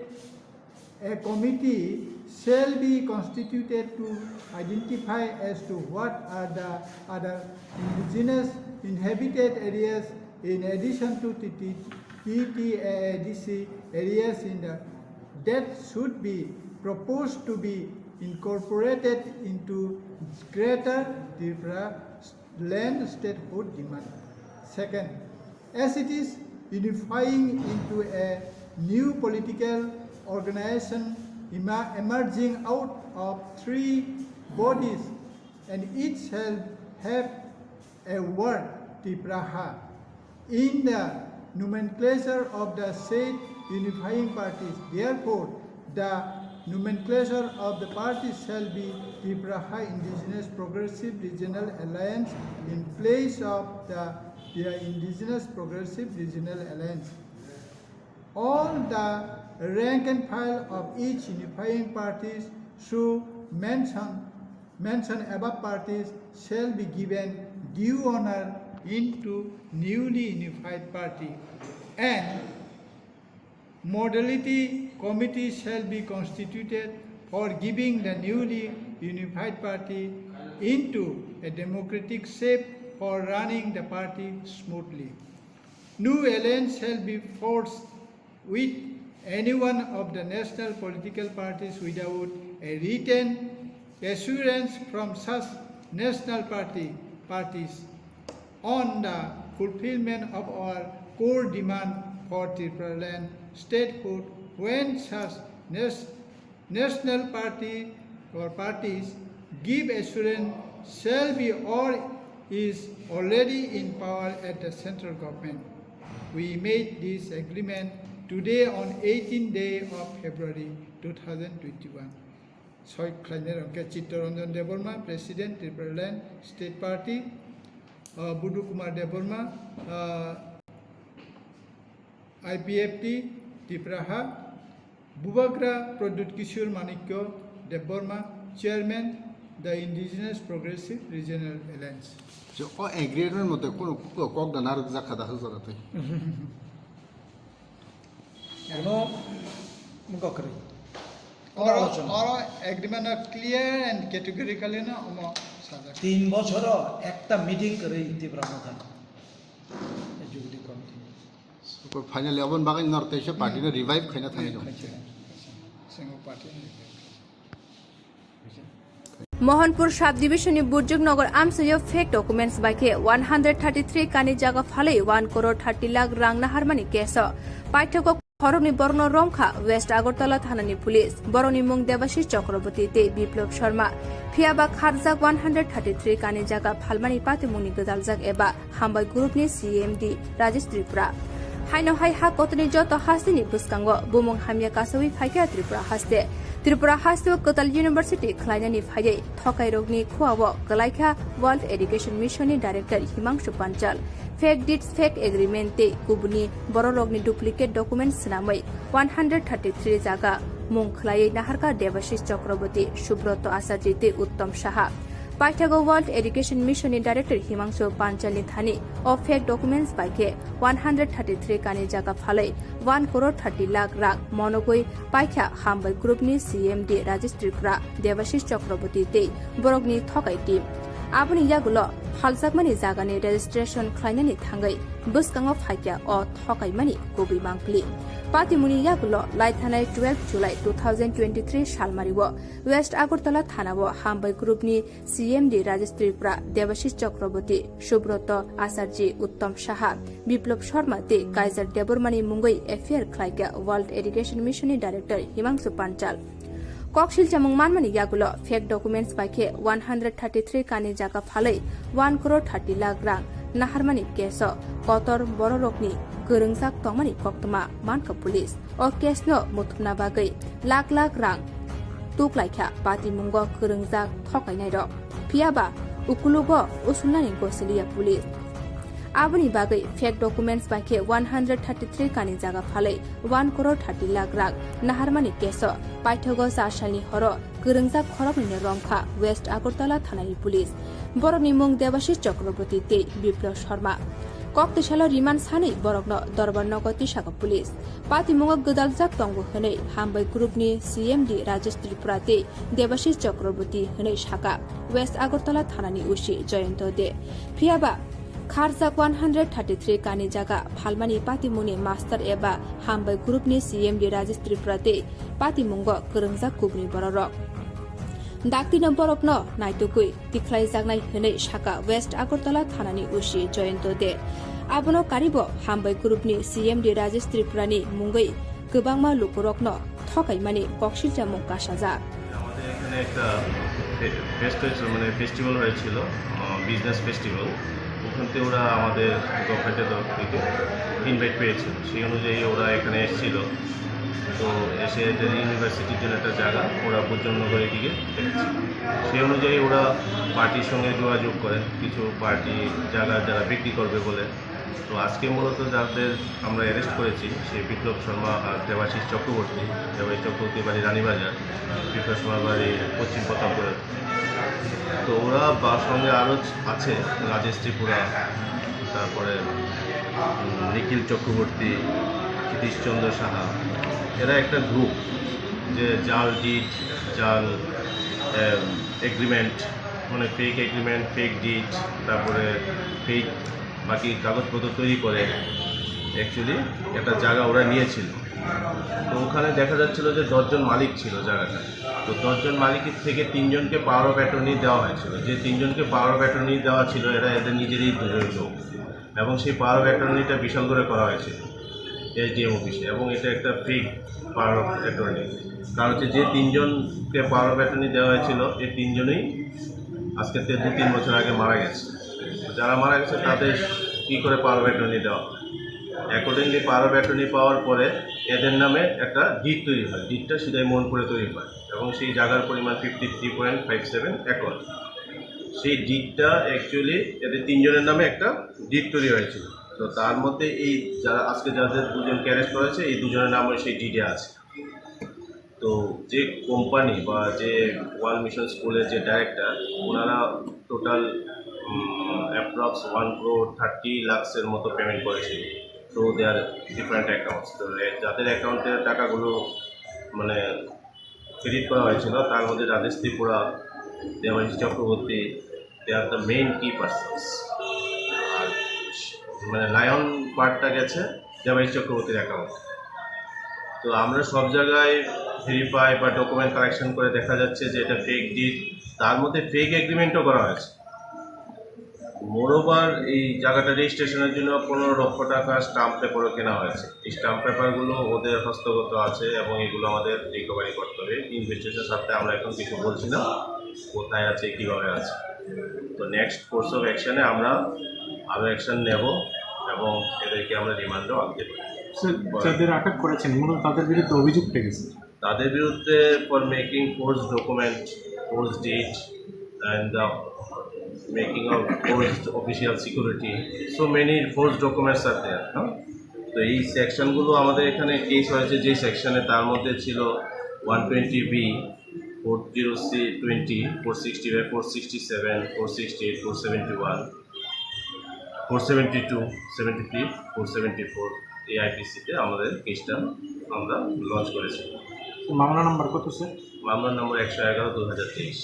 A committee shall be constituted to identify as to what are the other indigenous inhabited areas in addition to PTADC areas in the that should be proposed to be incorporated into Greater Tripura land statehood demand. Second, as it is unifying into a new political organization emerging out of three bodies, and each shall have a word, Tripraha, in the nomenclature of the said unifying parties. Therefore, the nomenclature of the parties shall be Tripraha Indigenous Progressive Regional Alliance in place of the Indigenous Progressive Regional Alliance. All the rank and file of each unifying parties should mention above parties shall be given due honor into newly unified party, and modality committee shall be constituted for giving the newly unified party into a democratic shape for running the party smoothly. No alliance shall be forced with any one of the national political parties without a written assurance from such national parties on the fulfillment of our core demand for Tripura land statehood. When such national party or parties give assurance shall be or is already in power at the central government. We made this agreement today on 18th day of February 2021. Soy Kleiner Onke Chittaranjan Deborma, President, Tripura Land State Party, Budu Kumar Deborma, IPFT, Tripraha, Bubagra Pradut Kishore Manikyo Deborma, Chairman, the Indigenous Progressive Regional Alliance. जो agreement मते कोन Coke दनार जाखा दाह जरते কোনো মুখকরি और agreement clear and categorically ना ओम सादा 3 বছর একটা meeting করে ত্রিপুরা মথা এক্সিকিউটিভ কমিটি को फाइनल अपन बागै नर्थ एशिया पार्टी ने रिवाइव खाइना थाङै दं सिंगल पार्टी मोहनपुर सब डिविजननि बुर्जुगनगर आमसुयो फेक डकुमेन्ट्स बाइके 133 कानि जागा फालै 1 करोड़ 30 लाख रां नाहारमानि केस पाठ्यक खरबनि बरन रंखा वेस्ट आगरतला थानानि पुलिस बरनि मुं देवाशिष चक्रवर्ती ते बिप्लब शर्मा फियाबा खारजाक 133 कानि जागा फालमानि पातिमुंनि गोदालजाक एबा हामबाय ग्रुपनि सीएमडी राजेश त्रिपुरा हाइनो हाइ हा कतनि जत हास्तिनि बुस्कांगो बुमुं हामिया कासवि फाइका त्रिपुरा हास्तिव कताल यूनिवर्सिटी खलायनानि फायै थकाय रोगनि खुआव गलाइखा वर्ल्ड एडुकेशन मिशननि डाइरेक्टर हिमांशु पांचाल फेक डिट्स फेक एग्रीमेंट ते गुबुननि बर' रोगनि डुप्लिकेट डकुमेन्ट सिनामै 133 जागा मुं खलायै नाहारका देवाशिष चक्रवर्ती सुब्रत आचार्य ते उत्तम साहा पाठ्यक वर्ल्ड एडुकेशन मिशननि डाइरेक्टर हिमांशु पांचालनि थानी अ फेक डकुमेन्ट्स बाइके 133 कानि जागा फालै 1 करोड़ 30 लाख रां मनगै पाइखा हामबाय ग्रुपनि सीएमडी राजेश त्रिपुरा देवाशिष चक्रवर्ती ते बरगनि थकाय टीम आबुनि यागुलो फालजाकमानि जागानि रेजिस्ट्रेशन खालायनानि थाङै बुस्काङाव फाइका अ थकायमानि गुबै मांप्लि पातिमुनि यागुलो लाइथानाय 12 जुलाई 2023 सालमारिव वेस्ट आगरतला थानाव हामबाय ग्रुपनि सीएमडी राजेश त्रिपुरा देवाशिष चक्रवर्ती सुब्रत आचार्य उत्तम साहा बिप्लब शर्मा ते काइजार देबरमानि मुंगै एफियार खालायगा वर्ल्ड एडुकेशन मिशननि डाइरेक्टर हिमांशु पांचाल कक्सिल चामुं मानमानि यागुलो फेक डकुमेन्ट्स बाइके 133 कानि जागा फालै 1 करोड़ 30 लाख रां नाहारमानि केस कतर बर' रोगनि गोरोंजाक तंमानि कक्तमा मानका पुलिस अ केसनो मुथुमना बागै लाख लाख रां तुक्लाइखा पातिमुंग गोरोंजाक थकायनाय र फियाबा उकुलुग उसुलनानि गसलिया पुलिस आबुनि बागै फेक डकुमेन्ट्स बाइके 133 कानि जागा फालै 1 करोड़ 30 लाख रां नाहारमानि केस पाठ्यग सासालनि हर गोरोंजाक खरबनि रंखा वेस्ट आगरतला थानानि पुलिस बरनि मुं देवाशिष चक्रवर्ती ते बिप्लब शर्मा कक्तेसाल रिमान्ड सानै बरगनो दरबार नगति सागा पुलिस पातिमुंग गोदालजाक तंगु हनै हामबाय ग्रुपनि सीएमडी राजेश त्रिपुरा ते देवाशिष चक्रवर्ती हनै सागा वेस्ट आगरतला थानानि उसी जयन्त दे फियाबा खारजाक 133 कानि जागा फालमानि पातिमुनि मास्टर एबा हामबाय ग्रुपनि सीएमडी राजेश त्रिपुरा ते पातिमुंग गोरोंजाक गुबुनि बररक डाक्तिनो बरकनो नायतुकुइ तिख्लाय जागनाय हनै साका वेस्ट आगरतला थानानि उसी जयन्त दे आबनो कारिबो हामबाय ग्रुपनि सीएमडी राजेश त्रिपुरानि मुंगै गोबांमा लुकुरकनो थकायमानि कक्सिल जामुं कासाजा আমাদের এখানে একটা ফেস্টিভ্যাল হয়েছিল বিজনেস ফেস্টিভ্যাল ওখান থেকে ওরা আমাদের গভর্নমেন্টের তরফ থেকে ইনভাইট পেয়েছিল সেই অনুযায়ী ওরা এখানে এসেছিল তো এসে এদের ইউনিভার্সিটির জন্য একটা জায়গা ওরা বুর্জনগরের দিকে দেখেছে সেই অনুযায়ী ওরা পার্টির সঙ্গে যোগাযোগ করেন কিছু পার্টি জায়গা যারা বিক্রি করবে বলে তো আজকে মূলত যাদের আমরা অ্যারেস্ট করেছি সেই বিপ্লব শর্মা আর দেবাশিষ চক্রবর্তী বাড়ি রানীবাজার বিপ্লব শর্মার বাড়ি পশ্চিম প্রতাপগড় তো ওরা বা সঙ্গে আরও আছে রাজেশ ত্রিপুরা তারপরে নিখিল চক্রবর্তী কৃতিশচন্দ্র সাহা এরা একটা গ্রুপ যে জাল ডিট জাল এগ্রিমেন্ট মানে ফেক এগ্রিমেন্ট ফেক ডিট তারপরে ফেক বাকি কাগজপত্র তৈরি করে অ্যাকচুয়ালি একটা জায়গা ওরা নিয়েছিল তো ওখানে দেখা যাচ্ছিল যে 10 জন মালিক ছিল জায়গাটা তো 10 জন মালিকের থেকে 3 জনকে পাওয়ার অফ অ্যাটর্নি দেওয়া হয়েছিল যে 3 জনকে পাওয়ার অফ অ্যাটর্নি দেওয়া ছিল এরা এদের নিজেরই দুজন লোক এবং সেই পাওয়ার অফ অ্যাটর্নিটা বিশাল করে করা হয়েছিল এসডিএম অফিসে এবং এটা একটা ফেক পাওয়ার অফ অ্যাটর্নি কারণ হচ্ছে যে 3 জনকে পাওয়ার অফ অ্যাটর্নি দেওয়া হয়েছিল এই 3 জনই আজকে 2-3 বছর আগে মারা গেছে যারা মারা গেছে তাদের কী করে পাওয়ার অফ অ্যাটর্নি দেওয়া অ্যাকর্ডিংলি পাওয়ার অফ অ্যাটর্নি পাওয়ার পরে এদের নামে একটা ডিড তৈরি হয় ডিডটা সিধাই মোহনপুরে তৈরি হয় এবং সেই জায়গার পরিমাণ 53.57 একর সেই ডিডটা অ্যাকচুয়ালি এদের 3 জনের নামে একটা ডিড তৈরি হয়েছিল তো তার মধ্যে এই যারা আজকে যাদের দুজনকে অ্যারেস্ট করা হয়েছে এই দুজনের নামও সেই ডিডে আছে তো যে কোম্পানি বা যে ওয়ার্ল্ড মিশন স্কুলের যে ডাইরেক্টর ওনারা টোটাল অ্যাপ্রক্স 1 crore 30 lakhs মতো পেমেন্ট করেছিল থ্রু দেয়ার ডিফারেন্ট অ্যাকাউন্টস তো যাদের অ্যাকাউন্টের টাকাগুলো মানে ক্রেডিট করা হয়েছিল তার মধ্যে রাজেশ ত্রিপুরা দেবাশিষ চক্রবর্তী দে আর দ্য মেইন কি পার্সনস আর মানে লায়ন পার্টটা গেছে দেবাশিষ চক্রবর্তীর অ্যাকাউন্ট তো আমরা সব জায়গায় ভেরিফাই বা ডকুমেন্ট কালেকশন করে দেখা যাচ্ছে যে এটা ফেক ডিড, তার মধ্যে ফেক এগ্রিমেন্টও করা হয়েছে। মোরওভার এই জায়গাটা রেজিস্ট্রেশনের জন্য 15 লক্ষ টাকা স্টাম্প পেপারও কেনা হয়েছে। এই স্টাম্প পেপারগুলো ওদের হস্তগত আছে এবং এগুলো আমাদের রিকভারি করতে হবে। ইনভেস্টিগেশনের সাথে আমরা এখন কিছু বলছি না, কোথায় আছে কীভাবে আছে। তো নেক্সট কোর্স অফ অ্যাকশনে আমরা আরও অ্যাকশন নেব এবং এদেরকে আমরা রিমান্ডও আনতে পারি। যাদের আটক করেছেন মূলত তাদের বিরুদ্ধে অভিযোগ পেয়েছে, তাদের বিরুদ্ধে for making force document, force deed and the making of forced official security, so many force documents are there. তো এই সেকশনগুলো আমাদের এখানে কেস হয়েছে যেই সেকশনে, তার মধ্যে ছিল 120B, 40C20, 465, 467, 468, 471, 472, 73, 474 এই আইপিসিতে আমাদের কেসটা আমরা লঞ্চ করেছি। মামলা নাম্বার কত স্যার? মামলার নম্বর 111/2023।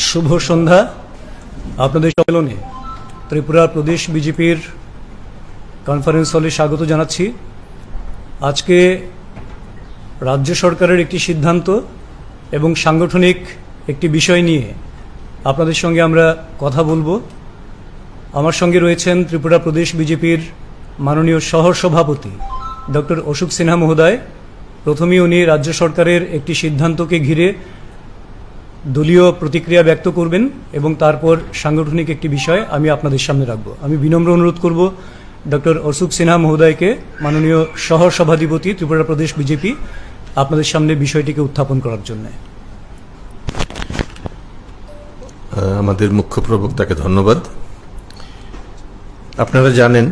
শুভ সন্ধ্যা। আপনাদের সম্মেলনে ত্রিপুরা প্রদেশ বিজেপির কনফারেন্স হলে স্বাগত জানাচ্ছি। আজকে রাজ্য সরকারের একটি সিদ্ধান্ত এবং সাংগঠনিক একটি বিষয় নিয়ে আপনাদের সঙ্গে আমরা কথা বলবো। আমার সঙ্গে রয়েছেন ত্রিপুরা প্রদেশ বিজেপির মাননীয় সহসভাপতি ডক্টর অশোক সিনহা মহোদয়। প্রথমেই উনি রাজ্য সরকারের একটি সিদ্ধান্তকে ঘিরে দলীয় প্রতিক্রিয়া ব্যক্ত করবেন এবং তারপর সাংগঠনিক একটি বিষয় আমি আপনাদের সামনে রাখব। আমি বিনম্র অনুরোধ করব ডক্টর অশোক সিনহা মহোদয়কে, মাননীয় সহসভাধিপতি ত্রিপুরা প্রদেশ বিজেপি, আপনাদের সামনে বিষয়টিকে উত্থাপন করার জন্য। আমাদের মুখ্য প্রবক্তাকে ধন্যবাদ। আপনারা জানেন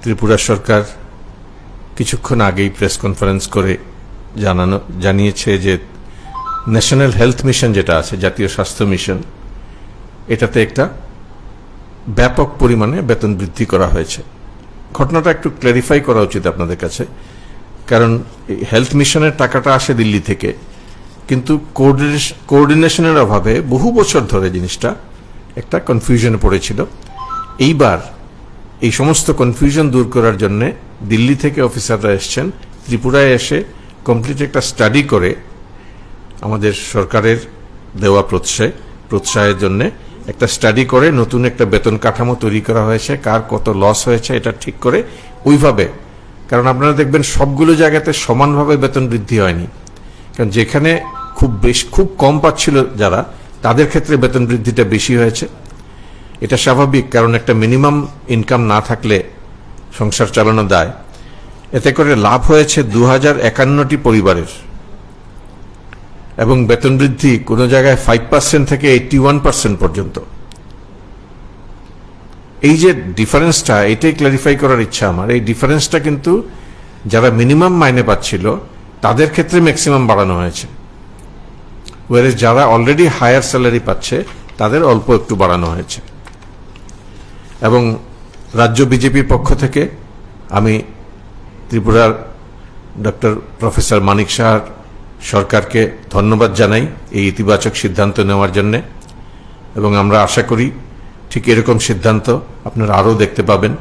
ত্রিপুরা সরকার কিছুক্ষণ আগেই প্রেস কনফারেন্স করে জানিয়েছে যে ন্যাশনাল হেলথ মিশন যেটা আছে, জাতীয় স্বাস্থ্য মিশন, এটাতে একটা ব্যাপক পরিমাণে বেতন বৃদ্ধি করা হয়েছে। ঘটনাটা একটু ক্ল্যারিফাই করা উচিত আপনাদের কাছে, কারণ হেলথ মিশনের টাকাটা আসে দিল্লি থেকে, কিন্তু কোঅর্ডিনেশনের অভাবে বহু বছর ধরে জিনিসটা একটা কনফিউশনে পড়েছিল। এইবার এই সমস্ত কনফিউশন দূর করার জন্য দিল্লি থেকে অফিসাররা এসছেন, ত্রিপুরায় এসে কমপ্লিট একটা স্টাডি করে আমাদের সরকারের দেওয়া প্রত্যয়ের জন্য একটা স্টাডি করে নতুন একটা বেতন কাঠামো তৈরি করা হয়েছে। কার কত লস হয়েছে এটা ঠিক করে ওইভাবে, কারণ আপনারা দেখবেন সবগুলো জায়গাতে সমানভাবে বেতন বৃদ্ধি হয়নি, কারণ যেখানে খুব কম পাচ্ছিল যারা, তাদের ক্ষেত্রে বেতন বৃদ্ধিটা বেশি হয়েছে। এটা স্বাভাবিক, কারণ একটা মিনিমাম ইনকাম না থাকলে সংসার চালানো দায়। এতে করে লাভ হয়েছে 2051টি পরিবারের, এবং বেতন বৃদ্ধি কোনো জায়গায় 5% থেকে 81% পর্যন্ত। এই যে ডিফারেন্সটা, এটাই ক্ল্যারিফাই করার ইচ্ছা আমার। এই ডিফারেন্সটা কিন্তু যারা মিনিমাম মাইনে পাচ্ছিল তাদের ক্ষেত্রে ম্যাক্সিমাম বাড়ানো হয়েছে, ওয়ারেজ যারা অলরেডি হায়ার স্যালারি পাচ্ছে তাদের অল্প একটু বাড়ানো হয়েছে। এবং রাজ্য বিজেপির পক্ষ থেকে আমি ত্রিপুরার ডক্টর প্রফেসর মানিক সাহার সরকারকে ধন্যবাদ জানাই এই ইতিবাচক সিদ্ধান্ত নেওয়ার জন্য, এবং আমরা আশা করি ঠিক এরকম সিদ্ধান্ত আপনারা আরও দেখতে পাবেন।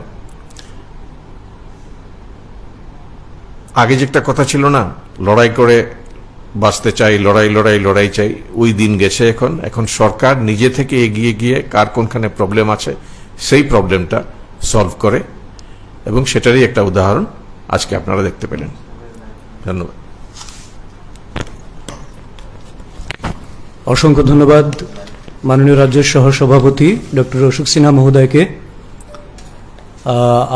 আগে যে একটা কথা ছিল না, লড়াই করে বাঁচতে চাই, লড়াই চাই, ওই দিন গেছে। এখন সরকার নিজে থেকে এগিয়ে গিয়ে কার কোনখানে প্রবলেম আছে সেই প্রবলেমটা সলভ করে, এবং সেটারই একটা উদাহরণ আজকে আপনারা দেখতে পেলেন। ধন্যবাদ। অসংখ্য ধন্যবাদ মাননীয় রাজ্যের সহসভাপতি ডক্টর অশোক সিনহা মহোদয়কে।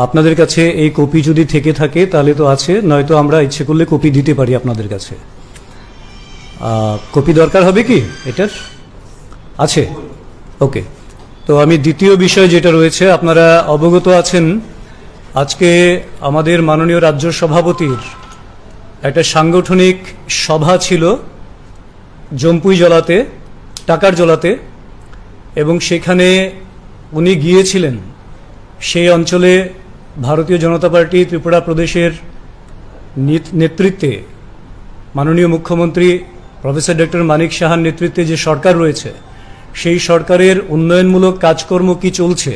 আপনাদের কাছে এই কপি যদি থেকে থাকে তাহলে তো আছে, নয়তো আমরা ইচ্ছে করলে কপি দিতে পারি আপনাদের কাছে। কপি দরকার হবে কি এটার? আছে, ওকে। তো আমি দ্বিতীয় বিষয় যেটা রয়েছে, আপনারা অবগত আছেন আজকে আমাদের মাননীয় রাজ্য সভাপতির একটা সাংগঠনিক সভা ছিল জম্পুই জলাতে, টাকার জলাতে, এবং সেখানে উনি গিয়েছিলেন। সেই অঞ্চলে ভারতীয় জনতা পার্টি ত্রিপুরা প্রদেশের নেতৃত্বে মাননীয় মুখ্যমন্ত্রী প্রফেসর ডক্টর মানিক সাহার নেতৃত্বে যে সরকার রয়েছে, সেই সরকারের উন্নয়নমূলক কাজকর্ম কি চলছে,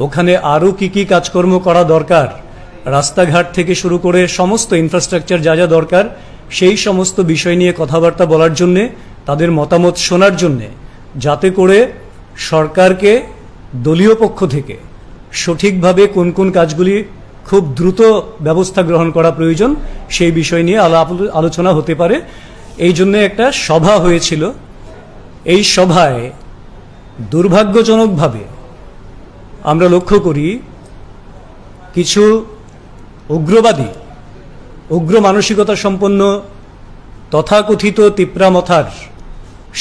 ওখানে আরও কি কাজকর্ম করা দরকার, রাস্তাঘাট থেকে শুরু করে সমস্ত ইনফ্রাস্ট্রাকচার যা যা দরকার সেই সমস্ত বিষয় নিয়ে কথাবার্তা বলার জন্যে, তাদের মতামত শোনার জন্যে, যাতে করে সরকারকে দলীয় পক্ষ থেকে সঠিকভাবে কোন কোন কাজগুলি খুব দ্রুত ব্যবস্থা গ্রহণ করা প্রয়োজন সেই বিষয় নিয়ে আলোচনা হতে পারে। এই জন্য একটা সভা হয়েছিল। এই সভায় দুর্ভাগ্যজনকভাবে আমরা লক্ষ্য করি কিছু উগ্রবাদী, উগ্র মানসিকতা সম্পন্ন তথাকথিত তিপ্রামথার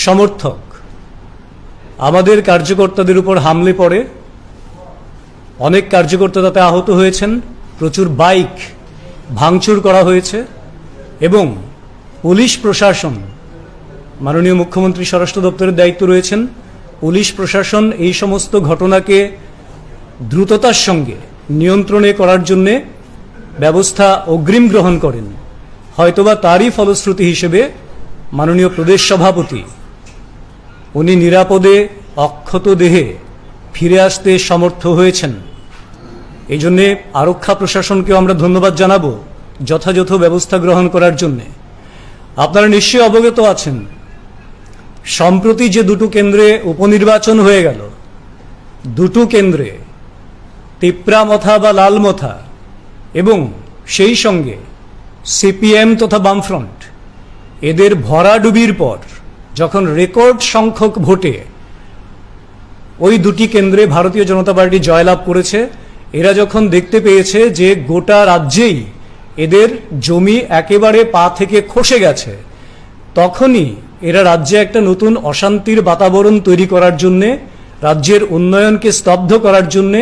সমর্থক আমাদের কার্যকর্তাদের উপর হামলে পড়ে। অনেক কার্যকর্তা তাতে আহত হয়েছেন, প্রচুর বাইক ভাঙচুর করা হয়েছে এবং পুলিশ প্রশাসন, মাননীয় মুখ্যমন্ত্রী স্বরাষ্ট্র দপ্তরের দায়িত্ব রয়েছেন, পুলিশ প্রশাসন এই সমস্ত ঘটনাকে দ্রুততার সঙ্গে নিয়ন্ত্রণে করার জন্যে ব্যবস্থা অগ্রিম গ্রহণ করেন। হয়তোবা তারই ফলশ্রুতি হিসেবে মাননীয় প্রদেশ সভাপতি উনি নিরাপদে অক্ষত দেহে ফিরে আসতে সমর্থ হয়েছেন। এই জন্যে আরক্ষা প্রশাসনকেও আমরা ধন্যবাদ জানাবো যথাযথ ব্যবস্থা গ্রহণ করার জন্যে। আপনারা নিশ্চয়ই অবগত আছেন, সম্প্রতি যে দুটো কেন্দ্রে উপনির্বাচন হয়ে গেল, দুটো কেন্দ্রে তিপ্রামথা বা লালমথা এবং সেই সঙ্গে সিপিএম তথা বামফ্রন্ট এদের ভরাডুবির পর যখন রেকর্ড সংখ্যক ভোটে ওই দুটি কেন্দ্রে ভারতীয় জনতা পার্টি জয়লাভ করেছে, এরা যখন দেখতে পেয়েছে যে গোটা রাজ্যেই এদের জমি একেবারে পা থেকে খসে গেছে, তখনই এরা রাজ্যে একটা নতুন অশান্তির বাতাবরণ তৈরি করার জন্যে, রাজ্যের উন্নয়নকে স্তব্ধ করার জন্যে,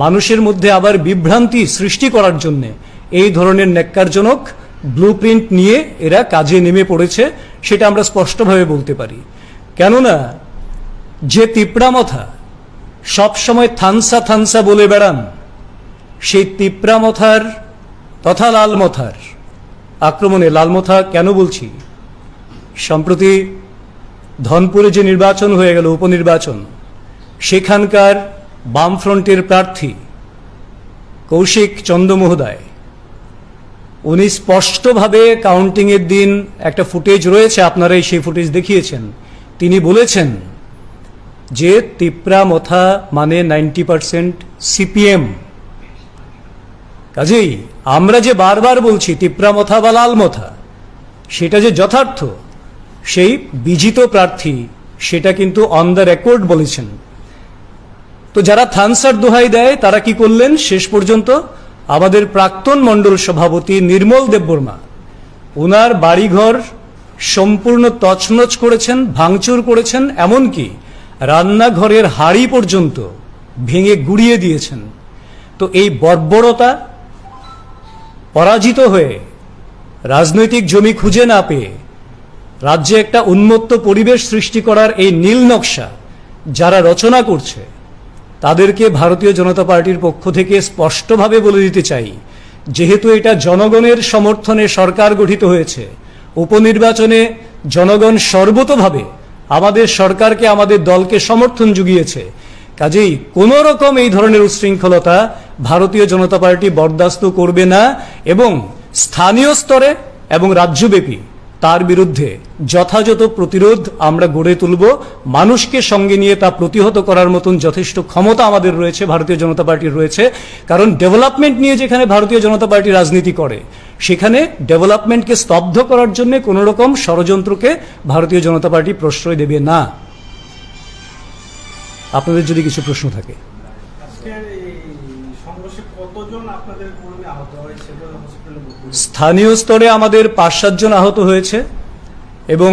মানুষের মধ্যে আবার বিভ্রান্তি সৃষ্টি করার জন্যে এই ধরনের ন্যাক্কারজনক ব্লুপ্রিন্ট নিয়ে এরা কাজে নেমে পড়েছে। সেটা আমরা স্পষ্টভাবে বলতে পারি। কেননা যে তিপ্রামথা সবসময় থানসা থানসা বলে বেড়ান, সেই তিপ্রামথার তথা লালমথার আক্রমণে, লালমথা কেন বলছি, সম্প্রতি ধনপুরে যে নির্বাচন হয়ে গেল, উপনির্বাচন, সেখানকার বামফ্রন্টের প্রার্থী কৌশিক চন্দ্র মহোদয় উনি স্পষ্টভাবে কাউন্টিংয়ের দিন একটা ফুটেজ রয়েছে, আপনারাই সেই ফুটেজ দেখিয়েছেন, তিনি বলেছেন যে তিপ্রামথা মানে 90% সিপিএম। কাজেই আমরা যে বারবার বলছি তিপ্রামথা বা লালমথা, সেটা যে যথার্থ সেই বিজিত প্রার্থী সেটা কিন্তু অন দ্য রেকর্ড বলেছেন। তো যারা থানসার দোহাই দেয় তারা কি করলেন, শেষ পর্যন্ত আমাদের প্রাক্তন মণ্ডল সভাপতি নির্মল দেববর্মা ওনার বাড়িঘর সম্পূর্ণ তছনছ করেছেন, ভাঙচুর করেছেন, এমনকি রান্নাঘরের হাড়ি পর্যন্ত ভেঙে গুড়িয়ে দিয়েছেন। তো এই বর্বরতা, পরাজিত হয়ে রাজনৈতিক জমি খুঁজে না পেয়ে রাজ্যে একটা উন্মত্ত পরিবেশ সৃষ্টি করার এই নীল নকশা যারা রচনা করছে, তাদেরকে ভারতীয় জনতা পার্টির পক্ষ থেকে স্পষ্টভাবে বলে দিতে চাই, যেহেতু এটা জনগণের সমর্থনে সরকার গঠিত হয়েছে, উপনির্বাচনে জনগণ সর্বতোভাবে আমাদের সরকারকে, আমাদের দলকে সমর্থন জুগিয়েছে, কাজেই কোন রকম এই ধরনের উচ্ছৃঙ্খলতা ভারতীয় জনতা পার্টি বরদাস্ত করবে না এবং স্থানীয় স্তরে এবং রাজ্যব্যাপী তার বিরুদ্ধে যথাযথ প্রতিরোধ আমরা গড়ে তুলব। মানুষকে সঙ্গে নিয়ে তা প্রতিহত করার মতন যথেষ্ট ক্ষমতা আমাদের রয়েছে, ভারতীয় জনতা পার্টির রয়েছে। কারণ ডেভেলপমেন্ট নিয়ে যেখানে ভারতীয় জনতা পার্টি রাজনীতি করে, সেখানে ডেভেলপমেন্টকে স্তব্ধ করার জন্য কোনো রকম ষড়যন্ত্রকে ভারতীয় জনতা পার্টি প্রশ্রয় দেবে না। আপনাদের যদি কিছু প্রশ্ন থাকে। স্থানীয় স্তরে আমাদের 5-7 জন আহত হয়েছে এবং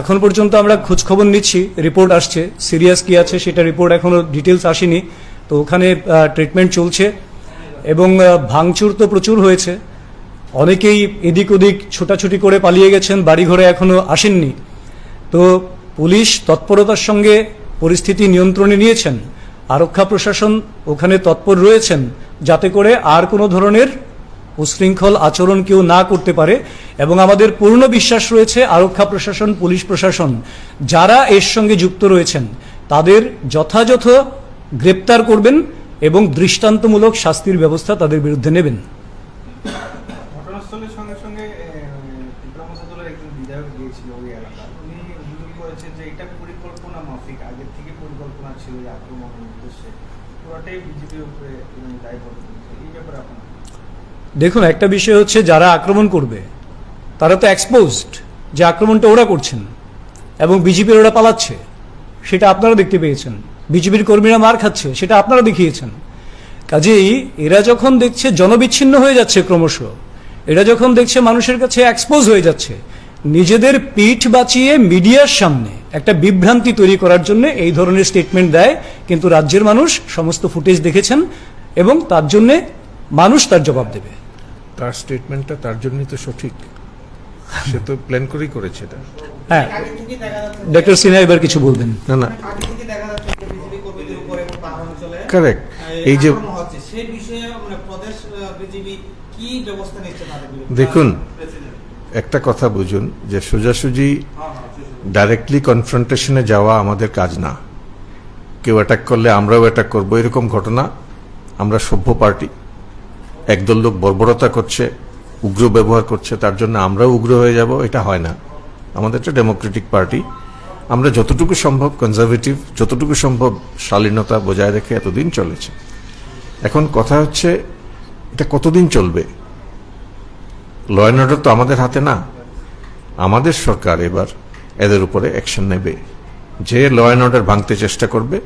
এখন পর্যন্ত আমরা খোঁজখবর নিচ্ছি, রিপোর্ট আসছে, সিরিয়াস কি আছে সেটা রিপোর্ট এখনো ডিটেলস আসেনি, তো ওখানে ট্রিটমেন্ট চলছে। এবং ভাঙচুর তো প্রচুর হয়েছে, অনেকেই এদিক ওদিক ছোটাছুটি করে পালিয়ে গেছেন, বাড়িঘরে এখনো আসেননি। তো পুলিশ তৎপরতার সঙ্গে পরিস্থিতি নিয়ন্ত্রণে নিয়েছেন, আরক্ষা প্রশাসন ওখানে তৎপর রয়েছেন যাতে করে আর কোনো ধরনের উশৃঙ্খল আচরণ কেউ না করতে পারে। এবং আমাদের পূর্ণ বিশ্বাস রয়েছে আরক্ষা প্রশাসন, পুলিশ প্রশাসন যারা এর সঙ্গে যুক্ত রয়েছেন তাদের যথাযথ গ্রেপ্তার করবেন এবং দৃষ্টান্তমূলক শাস্তির ব্যবস্থা তাদের বিরুদ্ধে নেবেন। ঘটনাস্থলের সঙ্গে সঙ্গে ত্রিপুরা একজন বিধায়ক গিয়েছিল ওই এলাকা, উনি অভিযোগ করেছেন যে এটা পরিকল্পনা মাফিক, আগের থেকে পরিকল্পনা ছিল এই আক্রমণের উদ্দেশ্যে, পুরোটাই বিজেপির উপরে দায়বদ্ধ। এই ব্যাপারে আপনার দেখুন, একটা বিষয় হচ্ছে যারা আক্রমণ করবে তারা তো এক্সপোজড যে আক্রমণটা ওরা করছেন এবং বিজেপির ওরা পালাচ্ছে, সেটা আপনারা দেখতে পেয়েছেন। বিজেপির কর্মীরা মার খাচ্ছে, সেটা আপনারা দেখিয়েছেন। কাজেই এরা যখন দেখছে জনবিচ্ছিন্ন হয়ে যাচ্ছে ক্রমশ, এরা যখন দেখছে মানুষের কাছে এক্সপোজ হয়ে যাচ্ছে, নিজেদের পিঠ বাঁচিয়ে মিডিয়ার সামনে একটা বিভ্রান্তি তৈরি করার জন্য এই ধরনের স্টেটমেন্ট দেয়। কিন্তু রাজ্যের মানুষ সমস্ত ফুটেজ দেখেছেন এবং তার জন্যে মানুষ তার জবাব দেবে। তার স্টেটমেন্টটা তার জন্যই তো সঠিক, সে তো প্ল্যান করেই করেছে এটা। হ্যাঁ, ডক্টর সিনহা এবার কিছু বলবেন। না না, কারেক্ট। এই যে দেখুন, একটা কথা বুঝুন যে সোজাসুজি ডাইরেক্টলি কনফ্রন্টেশনে যাওয়া আমাদের কাজ না। কেউ অ্যাটাক করলে আমরাও অ্যাটাক করবো, এরকম ঘটনা। আমরা সভ্য পার্টি, একদল লোক বর্বরতা করছে, উগ্র ব্যবহার করছে, তার জন্য আমরাও উগ্র হয়ে যাব, এটা হয় না। আমাদের একটা ডেমোক্রেটিক পার্টি, আমরা যতটুকু সম্ভব কনজারভেটিভ, যতটুকু সম্ভব শালীনতা বজায় রেখে এতদিন চলেছে। এখন কথা হচ্ছে এটা কতদিন চলবে? ল অ্যান্ড অর্ডার তো আমাদের হাতে না। আমাদের সরকার এবার এদের উপরে অ্যাকশন নেবে। যে ল অ্যান্ড অর্ডার ভাঙতে চেষ্টা করবে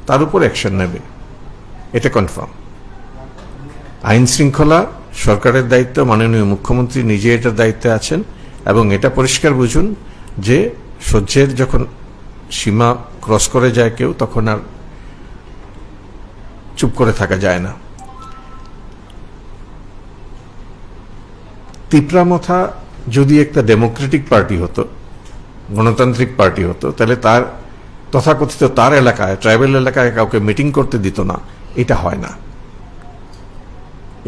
তার উপর অ্যাকশন নেবে, এটা কনফার্ম। আইন শৃঙ্খলা সরকারের দায়িত্ব, মাননীয় মুখ্যমন্ত্রী নিজে এটার দায়িত্বে আছেন। এবং এটা পরিষ্কার বুঝুন যে সহ্যের যখন সীমা ক্রস করে যায় কেউ, তখন আর চুপ করে থাকা যায় না। তিপ্রামথা যদি একটা ডেমোক্রেটিক পার্টি হতো, গণতান্ত্রিক পার্টি হতো, তাহলে তার তথাকথিত তার এলাকায়, ট্রাইবাল এলাকায় কাউকে মিটিং করতে দিত না। এটা হয় না,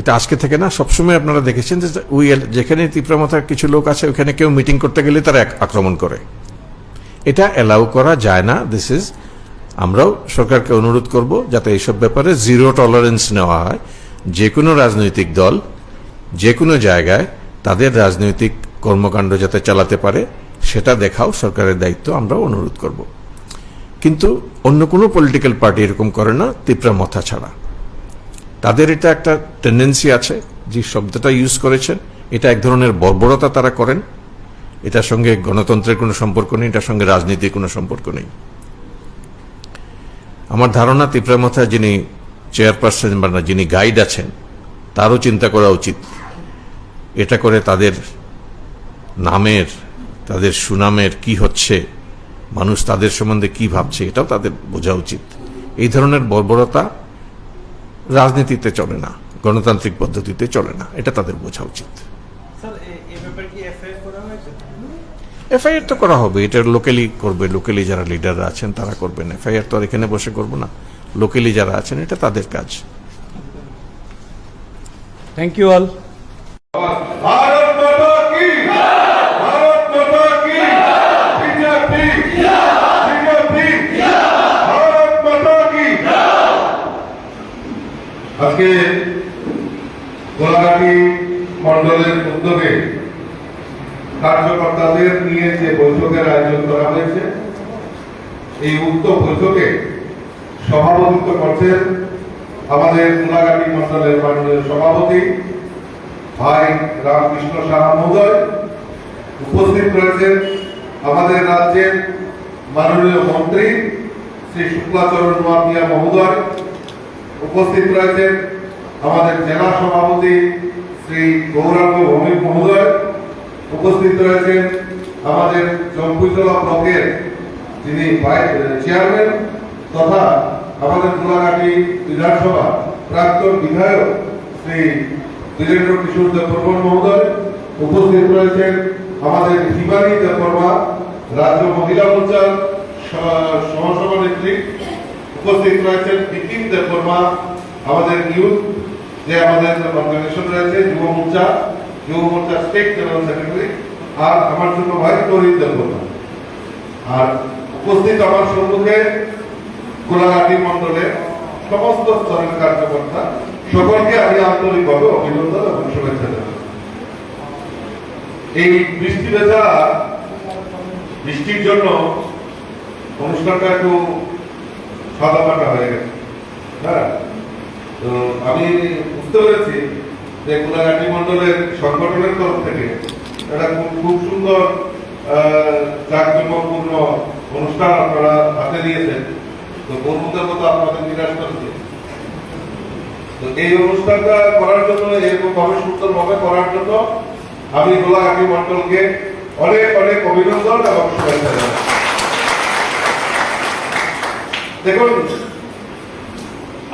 এটা আজকে থেকে না, সবসময় আপনারা দেখেছেন যে ওই যেখানে তিপ্রামথার কিছু লোক আছে ওখানে কেউ মিটিং করতে গেলে তারা আক্রমণ করে। এটা অ্যালাউ করা যায় না। দিস ইজ, আমরাও সরকারকে অনুরোধ করব যাতে এইসব ব্যাপারে জিরো টলারেন্স নেওয়া হয়। যে কোনো রাজনৈতিক দল যে কোনো জায়গায় তাদের রাজনৈতিক কর্মকাণ্ড যাতে চালাতে পারে সেটা দেখাও সরকারের দায়িত্ব, আমরাও অনুরোধ করব। কিন্তু অন্য কোনো পলিটিক্যাল পার্টি এরকম করে না তিপ্রামথা ছাড়া। তাদের এটা একটা টেন্ডেন্সি আছে, যে শব্দটা ইউজ করেছেন, এটা এক ধরনের বর্বরতা তারা করেন। এটার সঙ্গে গণতন্ত্রের কোনো সম্পর্ক নেই, এটার সঙ্গে রাজনীতির কোনো সম্পর্ক নেই। আমার ধারণা তিপ্রামথা যিনি চেয়ারপারসন বা যিনি গাইড আছেন, তারও চিন্তা করা উচিত। এটা করে তাদের নামের, তাদের সুনামের কি হচ্ছে, মানুষ তাদের সম্বন্ধে কি ভাবছে, এটাও তাদের বোঝা উচিত। এই ধরনের বর্বরতা রাজনীতিতে চলে না, গণতান্ত্রিক পদ্ধতিতে চলে না, এটা তাদের বোঝা উচিত। এফআইআর তো করা হবে, এটা লোকালি করবে, লোকালি যারা লিডাররা আছেন তারা করবেন। এফআইআর তো আর এখানে বসে করবো না, লোকালি যারা আছেন এটা তাদের কাজ। Thank you all. আজকে গোলাঘাটি মন্ডলের উদ্যোগে কার্যকর্তাদের নিয়ে যে বৈঠকের আয়োজন করা হয়েছে, এই উক্ত বৈঠকে সভাপতিত্ব করছেন আমাদের গোলাঘাটি মন্ডলের মাননীয় সভাপতি ভাই রামকৃষ্ণ সাহা মহোদয়। উপস্থিত রয়েছেন আমাদের রাজ্যের মাননীয় মন্ত্রী শ্রী শুক্লাচরণ নোয়াপিয়া মহোদয়। উপস্থিত রয়েছেন আমাদের জেলা সভাপতি শ্রী গৌরাঙ্গ ভৌমিক মহোদয়। উপস্থিত রয়েছেন আমাদের জম্পুইতলা ব্লকের যিনি চেয়ারম্যান তথা আমাদের গোলাঘাটি বিধানসভা প্রাক্তন বিধায়ক শ্রী বীরেন্দ্র কিশোর দেববর্মন মহোদয়। উপস্থিত রয়েছেন আমাদের হিমানী দেববর্মা, রাজ্য মহিলা মোর্চার সহসভানেত্রী। উপস্থিত রয়েছেন বিপিন দেববর্মা, আমাদের ইউথ যে আমাদের অর্গানাইজেশন রয়েছে যুব মোর্চা স্টেট জেনারেল সেক্রেটারি, আর আমার ছোট ভাই তরিত দেববর্মা। আর উপস্থিত আমার সম্মুখে গোলাঘাটি মন্ডলের সমস্ত স্তরের কার্যকর্তা সকলকে আমি আন্তরিকভাবে অভিনন্দন এবং শুভেচ্ছা জানাই। এই বৃষ্টি ভেজা বৃষ্টির জন্য অনুষ্ঠানটা একটু সাদামাটা হয়ে গেছে। হ্যাঁ, তো আমি বুঝতে পেরেছি যে গোলাঘাটি মন্ডলের সংগঠনের তরফ থেকে একটা খুব সুন্দর জাঁকজমকপূর্ণ অনুষ্ঠান আপনারা হাতে নিয়েছেন। তো বন্ধুদের মতো আপনাদের নিরাশ করেছে। তো এই অনুষ্ঠানটা করার জন্য, এরকম ভাবে সুন্দরভাবে করার জন্য আমি গোলাঘাটি মন্ডলকে অনেক অনেক অভিনন্দন এবং শুভেচ্ছা জানাই। দেখুন,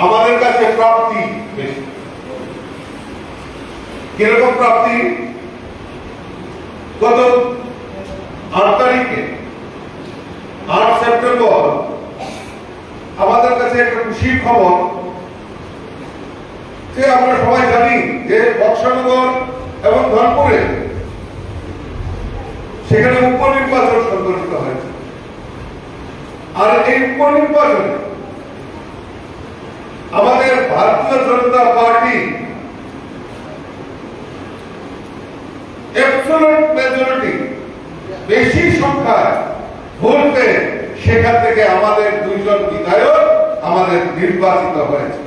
আমাদের কাছে প্রাপ্তি বেশি। কিরকম প্রাপ্তি? গত 8 তারিখে 8 সেপ্টেম্বর আমাদের কাছে একটা খুশির খবর যে আমরা সবাই জানি যে বক্সনগর এবং ধনপুরে সেখানে উপনির্বাচন সংগঠিত হয়েছে। আর এই উপনির্বাচনে আমাদের ভারতীয় জনতা পার্টি অ্যাবসলিউট মেজরিটি বেশি সংখ্যায় ভোট পেয়ে সেখান থেকে আমাদের 2 জন বিধায়ক আমাদের নির্বাচিত হয়েছে।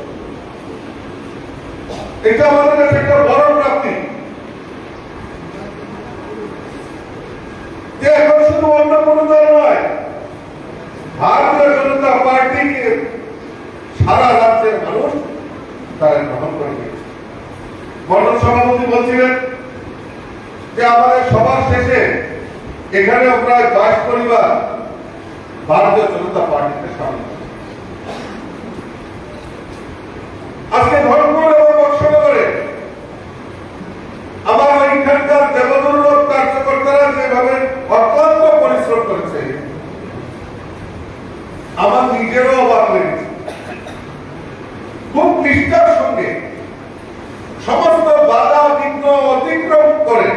এটা আমাদের কাছে একটা বড় প্রাপ্তি যে এখন শুধু অন্য কোন দল নয়, ভারতীয় জনতা পার্টিকে সারা রাজ্যের মানুষ তারা গ্রহণ করে নিয়েছে। মন্ডল সভাপতি বলছিলেন যে আমাদের সবার শেষে এখানেও প্রায় 22 পরিবার ভারতীয় জনতা পার্টিতে সামিল। আজকে ধর্মপুর এবং বক্সনগরে আমার ওইখানকার দেবদুর্লভ কার্যকর্তারা যেভাবে অক্লান্ত পরিশ্রম করেছে, আমার নিজেরও অবাক লেগেছে। খুব নিষ্ঠার সঙ্গে সমস্ত বাধা বিঘ্ন অতিক্রম করে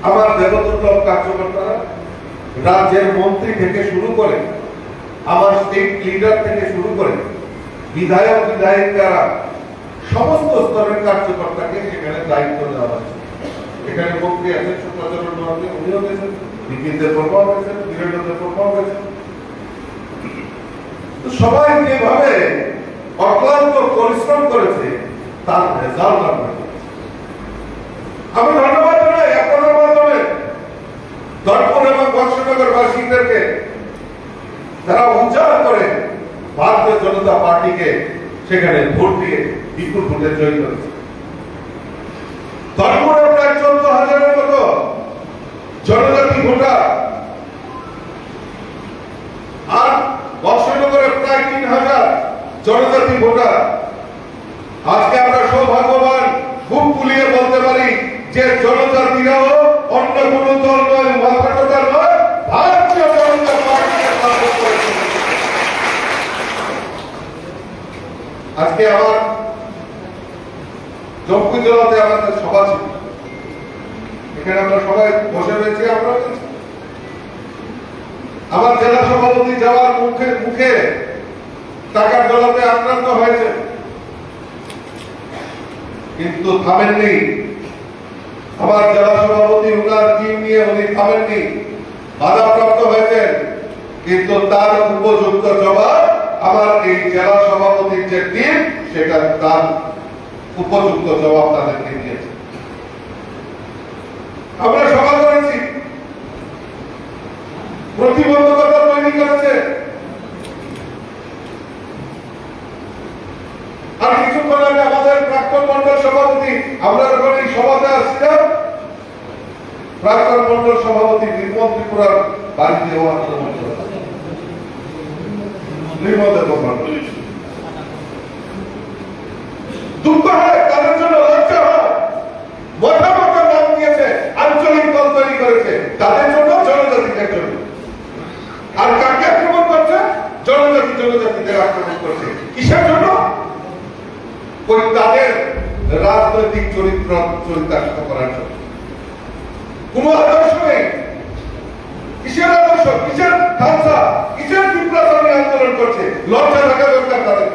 আমার দেবদুর্লভ কার্যকর্তারা রাজ্যের মন্ত্রী থেকে শুরু করে, আমার স্টেট লিডার থেকে শুরু করে বিধায়ক বিধায়িকারা সমস্ত স্তরের কার্যকর্তাকে সেখানে দায়িত্ব দেওয়া হয়েছে। এখানে মন্ত্রী আছেন সুপ্রচরণ মহাশয়, উনিও গেছেন, বিপিনদের প্রভাব হয়েছেন, বীরেন্দ্রদের প্রভাব হয়েছেন। তো সবাই যেভাবে অক্লান্ত পরিশ্রম করেছে তার রেজাল্ট আমরা আমি ধন্যবাদ জানাই আপনাদের মাধ্যমে ধনপুর এবং বক্সনগর বাসীদেরকে যারা উচ্চারণ করে ভারতীয় জনতা পার্টিকে সেখানে ভোট দিয়ে বিপুল ভোটে জয়ী করেছে। ধনপুরে প্রায় 14,000-এর মতো জনজাতি ভোটার আর বক্সনগরে প্রায় 3,000 জনজাতি ভোটার। আজকে আমরা সৌভাগ্যবান, খুব কুলিয়ে বলতে পারি যে জনজাতিরাও অন্য কোন দল নয়, মাথাটা নয়, ভারতীয় জনতা পার্টিকে সাপোর্ট করেছে। আজকে আমার জম্মু জেলাতে আমাদের সভা ছিল, এখানে আমরা সবাই বসে রয়েছি। আমরা আমার জেলা সভাপতি যাওয়ার মুখে টাকার জলাতে আক্রান্ত হয়েছে, কিন্তু থামেননি। আমার জেলা সভাপতি উনার টিম নিয়ে উনি থামেননি, বাধাপ্রাপ্ত হয়েছেন, কিন্তু তার উপযুক্ত জবাব আমার এই জেলা সভাপতির যে টিম সেটা তার উপযুক্ত জবাব তাদেরকে দিয়েছে। আমরা সভা করেছি, প্রতিবন্ধকতা তৈরি করেছে। আর কিছুক্ষণ আগে আমাদের প্রাক্তন মন্ডল সভাপতি, আমরা যখন এই সভাতে আসছিলাম, প্রাক্তন মন্ডল সভাপতি নির্মল ত্রিপুরার বাড়িতে দুঃখ হয়, তাদের জন্য লজ্জা হয়। মোটা মোটা নাম দিয়েছে, আঞ্চলিক দল তৈরি করেছে, তাদের জন্য, জনজাতিদের জন্য। আর কাকে আক্রমণ করছে? জনজাতিদের আক্রমণ করছে। কিসের জন্য? ওই তাদের রাজনৈতিক চরিতার্থ করার জন্য। কোন আদর্শ নেই। কিসের আদর্শ, কিসের খালসা, কিসের ত্রিপুরা শ্রমিক আন্দোলন করছে? লজ্জা থাকা দরকার তাদের।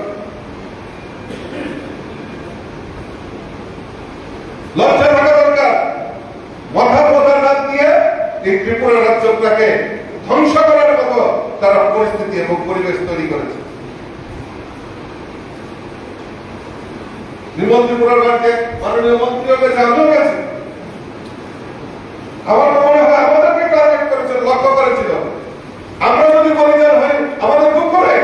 লজ্জা থাকা দরকার। মাথার মাথার রাত দিয়ে এই ত্রিপুরা রাজ্যটাকে ধ্বংস করার মতো তারা পরিস্থিতি এবং পরিবেশ তৈরি করেছে। নির্মল ত্রিপুরার রাজ্যে মাননীয় মন্ত্রীও গেছে, আমিও গেছি। আমার মনে হয় আমাদেরকে টার্গেট করেছিল, লক্ষ্য করেছিল। আমরা যদি বলিদান হই আমাদের দুঃখ করে,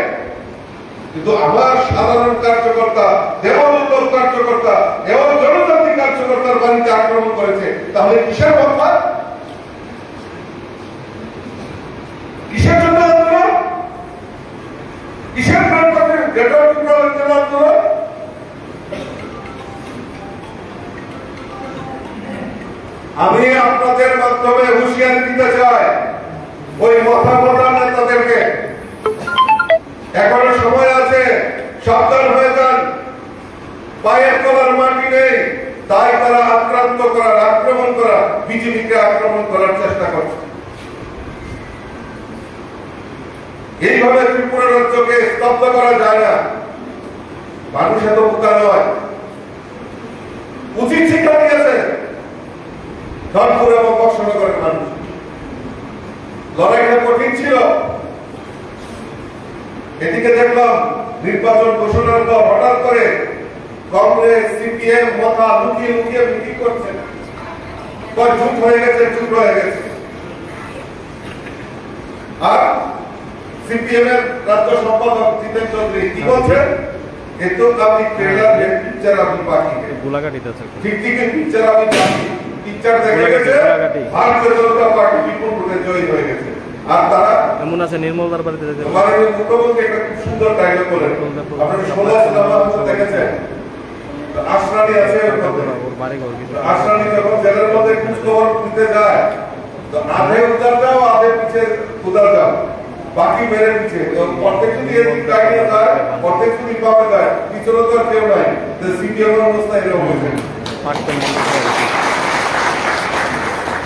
কিন্তু আমার সাধারণ কার্যকর্তা, দেবদূত কার্যকর্তা এবং জনজাতি কার্যকর্তার বাড়িতে আক্রমণ করেছে, তাহলে কিসের কথা? কিসের জন্য আন্দোলন? কিসের গ্রেটার ত্রিপুরার জন্য আন্দোলন? আমি আপনাদের মাধ্যমে হুঁশিয়ারি দিতে চাই ওই মাথা মোটা নেতাদেরকে, এখনো সময় আছে, সাবধান হয়ে যান। পায়ের তলার মাটি নেই, তাই তারা আক্রমণ করা বিজেপিকে আক্রমণ করার চেষ্টা করছে। এইভাবে ত্রিপুরা রাজ্যকে স্তব্ধ করা যায় না। মানুষ এত বোকা নয়, উচিত শিক্ষা দিয়েছে ধনপুর এবং বর্ষনগরের মানুষ। লড়াইটা কঠিন ছিল। এদিকে দেখলাম নির্বাচন ঘোষণার পর হঠাৎ করে কংগ্রেস, সিপিএম মাথা লুকিয়ে লুকিয়ে মিটিং করছে। চুপ হয়ে গেছে, চুপ হয়ে গেছে। আর সিপিএম এর রাজ্য সম্পাদক জিতেন চৌধুরী কি বলছেন? এতো আপনি ট্রেলার পিকচার আপনি বাকি গোলাঘাটিতে আছে, ঠিক ঠিক পিকচার আপনি বাকি পিকচার দেখে গেছে। ভারতীয় জনতা পার্টি বিপুল ভোটে জয়ী হয়ে গেছে। আর তারা এমন আছে নির্মলদার বাড়িতে যেতে মাননীয় মুখ্যমন্ত্রী একটা খুব সুন্দর ডায়লগ বলেন, আপনারা শুনেছেন, দেখেছেন। আশরানি আছে, আশরানি যখন জেলের মধ্যে খোঁজ খবর দিতে যায়, তো আধে উদার যাও, আধে পিছিয়ে উদার যাও, বাকি মেরে পিছিয়ে। প্রত্যেক যদি এদিক ডাইনে যায়, প্রত্যেক যদি পাবে যায়, পিছনে তো আর কেউ নাই। সিপিএম এর অবস্থা এরকম হয়েছে।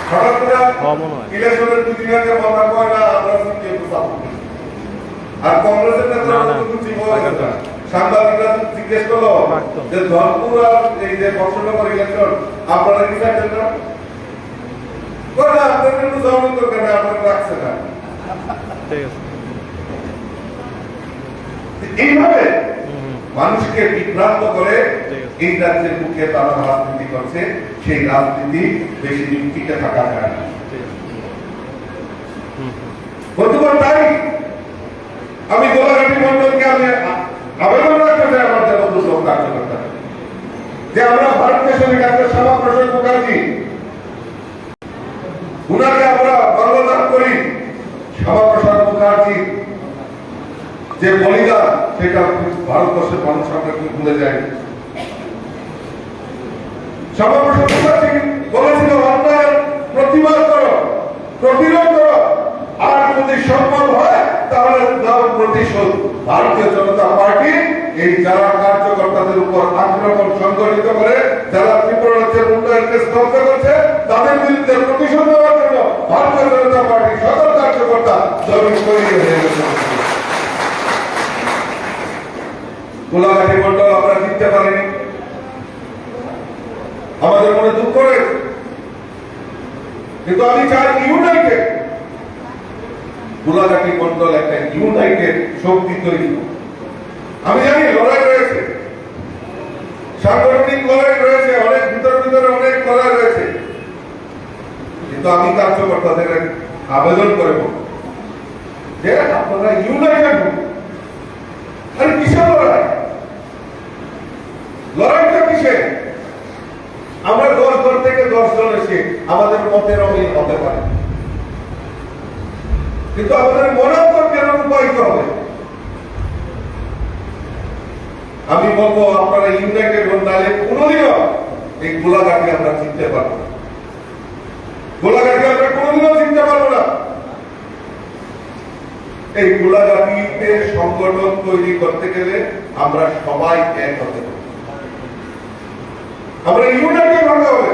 হঠাৎ করে ইলেকশনের 2 দিন আগে মাথা কয় না আমরা সিপিএম কে সাপোর্ট করি। আর কংগ্রেসের নেতারা তো ঠিক হয়ে গেছে। সাংবাদিকরা জিজ্ঞেস করলো যে ধনপুর আর এই যে বর্ষনগর ইলেকশন আপনারা কি চাইছেন না? করে আপনাদের কিন্তু জবাব দরকার না, আপনারা রাখছে না। এইভাবে মানুষকে বিভ্রান্ত করে এই রাজ্যের বুকে তারা রাজনীতি করছে। সেই রাজনীতি বেশি দিন টিকে থাকা যায় না। বন্ধুগণ, তাই আমি গোলাঘাটি মন্ডলকে আমি আবেদন রাখতে চাই আমার দেবদূত কার্যকর্তা, যে আমরা ভারতীয় সৈনিক ডাক্তার শ্যামাপ্রসাদ মুখার্জি, উনাকে আমরা গর্বদান করি। শ্যামাপ্রসাদ মুখার্জি যে বলিদান, সেটা ভারতবর্ষের মানুষ আমরা ভুলে যায়। শ্যামাপ্রসাদ মুখার্জি বলেছিল অন্যায়ের প্রতিবাদ করো, প্রতিরোধ করো, আর যদি সম্ভব হয় তাহলে দাও প্রতিশোধ। ভারতীয় জনতা পার্টি এই যারা কার্যকর্তাদের উপর আক্রমণ সংগঠিত করে, যারা ত্রিপুরা রাজ্যের উন্নয়নকে স্তব্ধ করছে, তাদের বিরুদ্ধে প্রতিশোধ নেওয়ার জন্য ভারতীয় জনতা পার্টির সকল কার্যকর্তা জমি তৈরি হয়ে গেছে। গোলাঘাটি মন্ডল আমরা জিততে পারিনি, আমাদের মনে দুঃখ রয়েছে, কিন্তু আমি চাই ইউনাইটেড গোলাঘাটি মন্ডল একটা ইউনাইটেড শক্তি তৈরি। আমি জানি লড়াই রয়েছে, সাংগঠনিক লড়াই রয়েছে, অনেক ভিতরে অনেক লড়াই রয়েছে, কিন্তু আমি কার্যকর্তাদের আবেদন করব যে আপনারা ইউনাইটেড হন। আর কিসের লড়াই? লড়াইটা কিসে? আমরা 10 জন থেকে 10 জন এসে আমাদের মতের অমিল হতে পারে, কিন্তু আমাদের মনান্তর কেন রূপায়িত হবে? আমি বলবো আপনারা ইউনাইটেড হন, নাহলে কোনোদিনও এই গোলাঘাটি আমরা জিততে পারবো না। গোলাঘাটি আমরা কোনোদিনও জিততে পারবো না। এই গোলাঘাটিতে সংগঠন তৈরি করতে গেলে আমরা সবাই এক হতে হবে, আমরা ইউনাইটেড হতে হবে,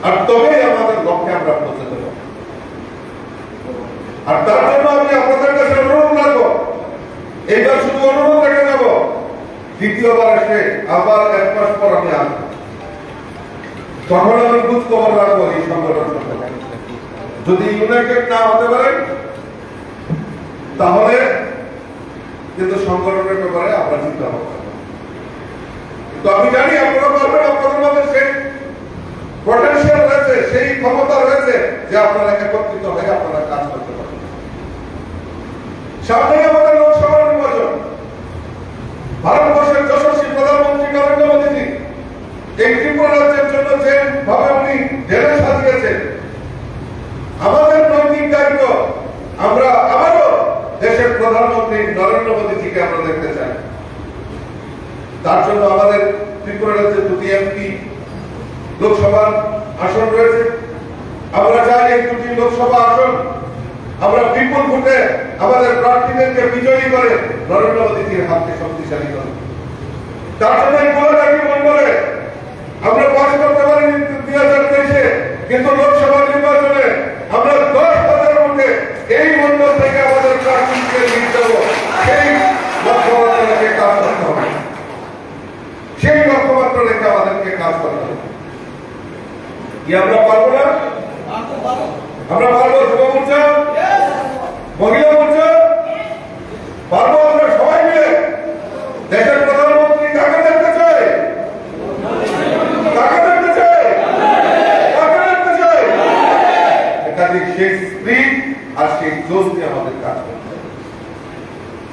আর তবেই আমাদের লক্ষ্যে আমরা পৌঁছতে আর তার জন্য আমি আপনাদের কাছে অনুরোধ রাখবো, এইবার শুধু অনুরোধ রেখে যাব, দ্বিতীয়বার এসে আবার 1 মাস পর আমি আসবো, তখন আমি খোঁজ খবর রাখবো এই সংগঠন সম্পর্কে। যদি ইউনাইটেড না হতে পারে তাহলে কিন্তু সংগঠনের ব্যাপারে আমরা চিন্তা করবো। তো আমি জানি আপনারা পারবেন, আপনাদের মধ্যে সেই পটেনশিয়াল রয়েছে, সেই ক্ষমতা রয়েছে যে আপনারা একত্রিত হয়ে আপনারা কাজ করতে পারবেন। সামনে আমাদের লোকসভা নির্বাচন, ভারতবর্ষের যশস্বী প্রধানমন্ত্রী নরেন্দ্র মোদীজি এই ত্রিপুরা রাজ্যের জন্য যে ভাবে উনি ঢেলে সাজিয়েছেন, আমাদের নৈতিক দায়িত্ব, আমরা আবারও দেশের প্রধানমন্ত্রী নরেন্দ্র মোদীজিকে আমরা দেখতে চাই। তার জন্য আমাদের ত্রিপুরা রাজ্যে 2টি এমপি লোকসভার আসন রয়েছে। আমরা চাই এই 2টি লোকসভা আসন আমরা বিপুল ভোটে আমাদের প্রার্থীদেরকে বিজয়ী করে নরেন্দ্র মোদীজির হাতকে শক্তিশালী করে। তার জন্য এই গোলাঘাটি মন্ডলে আমরা পাশ করতে পারিনি 2023-এ, কিন্তু লোকসভা নির্বাচনে আমরা 10,000 ভোটে এই মন্ডল থেকে আমাদের প্রার্থীকে জিতে দেব। সেই লক্ষ্যমাত্রা রেখে কাজ করতে হবে, সেই লক্ষ্যমাত্রা রেখে আমাদেরকে কাজ করতে হবে। কি আমরা পারবো না? আমরা পারবো? যুব মোর্চা, মহিলা মোর্চা পারবো? আমরা সবাই মিলে দেশের প্রধানমন্ত্রী কাকে দেখতে চাই? কাকে দেখতে চাই? কাকে দেখতে চাই? একাধিক সেই স্পিরিট আর সেই জোশ দিয়ে আমাদের কাজ করতে হবে।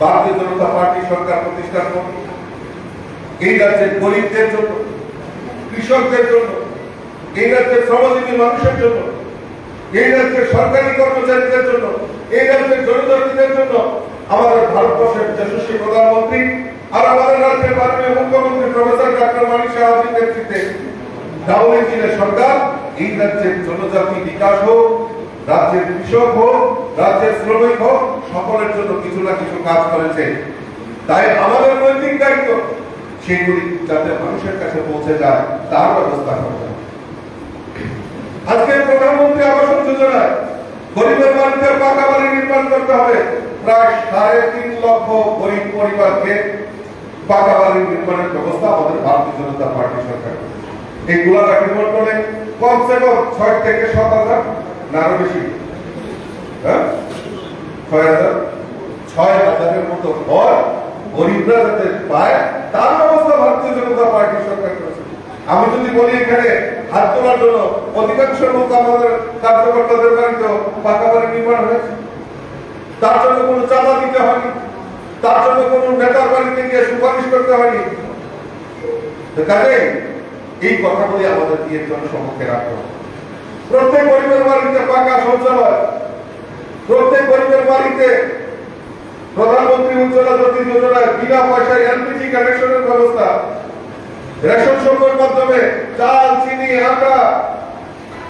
ভারতীয় জনতা পার্টি সরকার প্রতিষ্ঠার পর এই রাজ্যের গরিবদের জন্য, কৃষকদের জন্য, এই রাজ্যের শ্রমজীবী মানুষের জন্য, এই রাজ্যের সরকারি কর্মচারীদের জন্য, এই রাজ্যের জনজাতিদের জন্য আমাদের ভারতবর্ষের যশস্বী প্রধানমন্ত্রী আর আমাদের রাজ্যের মাননীয় মুখ্যমন্ত্রী প্রফেসর ডক্টর মানিক সাহার নেতৃত্বে ডাবল ইঞ্জিনের সরকার এই রাজ্যের জনজাতি বিকাশ হোক, রাজ্যের কৃষক হোক, রাজ্যের শ্রমিক হোক, সকলের জন্য কিছু না কিছু কাজ করেছে। তাই আমাদের নৈতিক দায়িত্ব সেগুলি যাতে মানুষের কাছে পৌঁছে যায় তার ব্যবস্থা করতে হবে। আজকে প্রধানমন্ত্রী আবাস যোজনায় গরিবের বাড়িতে পাকা বাড়ি নির্মাণ করতে হবে। প্রায় 3.5 লক্ষ গরিব পরিবারকে পাকা বাড়ি নির্মাণের ব্যবস্থা আমাদের ভারতীয় জনতা পার্টি সরকার করেছে। এই গোলাঘাটি মন্ডলে কমসে কম 6 থেকে 7 হাজার, না আরো বেশি, 6,000-6,000-এর মতো ঘর গরিবরা যাতে পায় তার ব্যবস্থা ভারতীয় জনতা পার্টি সরকার করেছে। আমি যদি বলি এখানে হাত তোলার জন্য অধিকাংশ লোক আমাদের কার্যকর্তাদের বাড়িতে পাকা বাড়ি নির্মাণ হয়েছে, তার জন্য কোনো চাঁদা দিতে হয়নি, তার জন্য কোনো নেতার বাড়িতে গিয়ে সুপারিশ করতে হয়নি। কাজে এই কথাগুলি আমাদের দিয়ে জনসমক্ষে রাখতে হবে। প্রত্যেক গরিবের বাড়িতে পাকা শৌচালয়, প্রত্যেক গরিবের বাড়িতে প্রধানমন্ত্রী উজ্জ্বলা জ্যোতি যোজনায় বিনা পয়সায় এলপিজি কানেকশনের ব্যবস্থা, রেশন সংকট মাধ্যমে চাল, চিনি, আটা,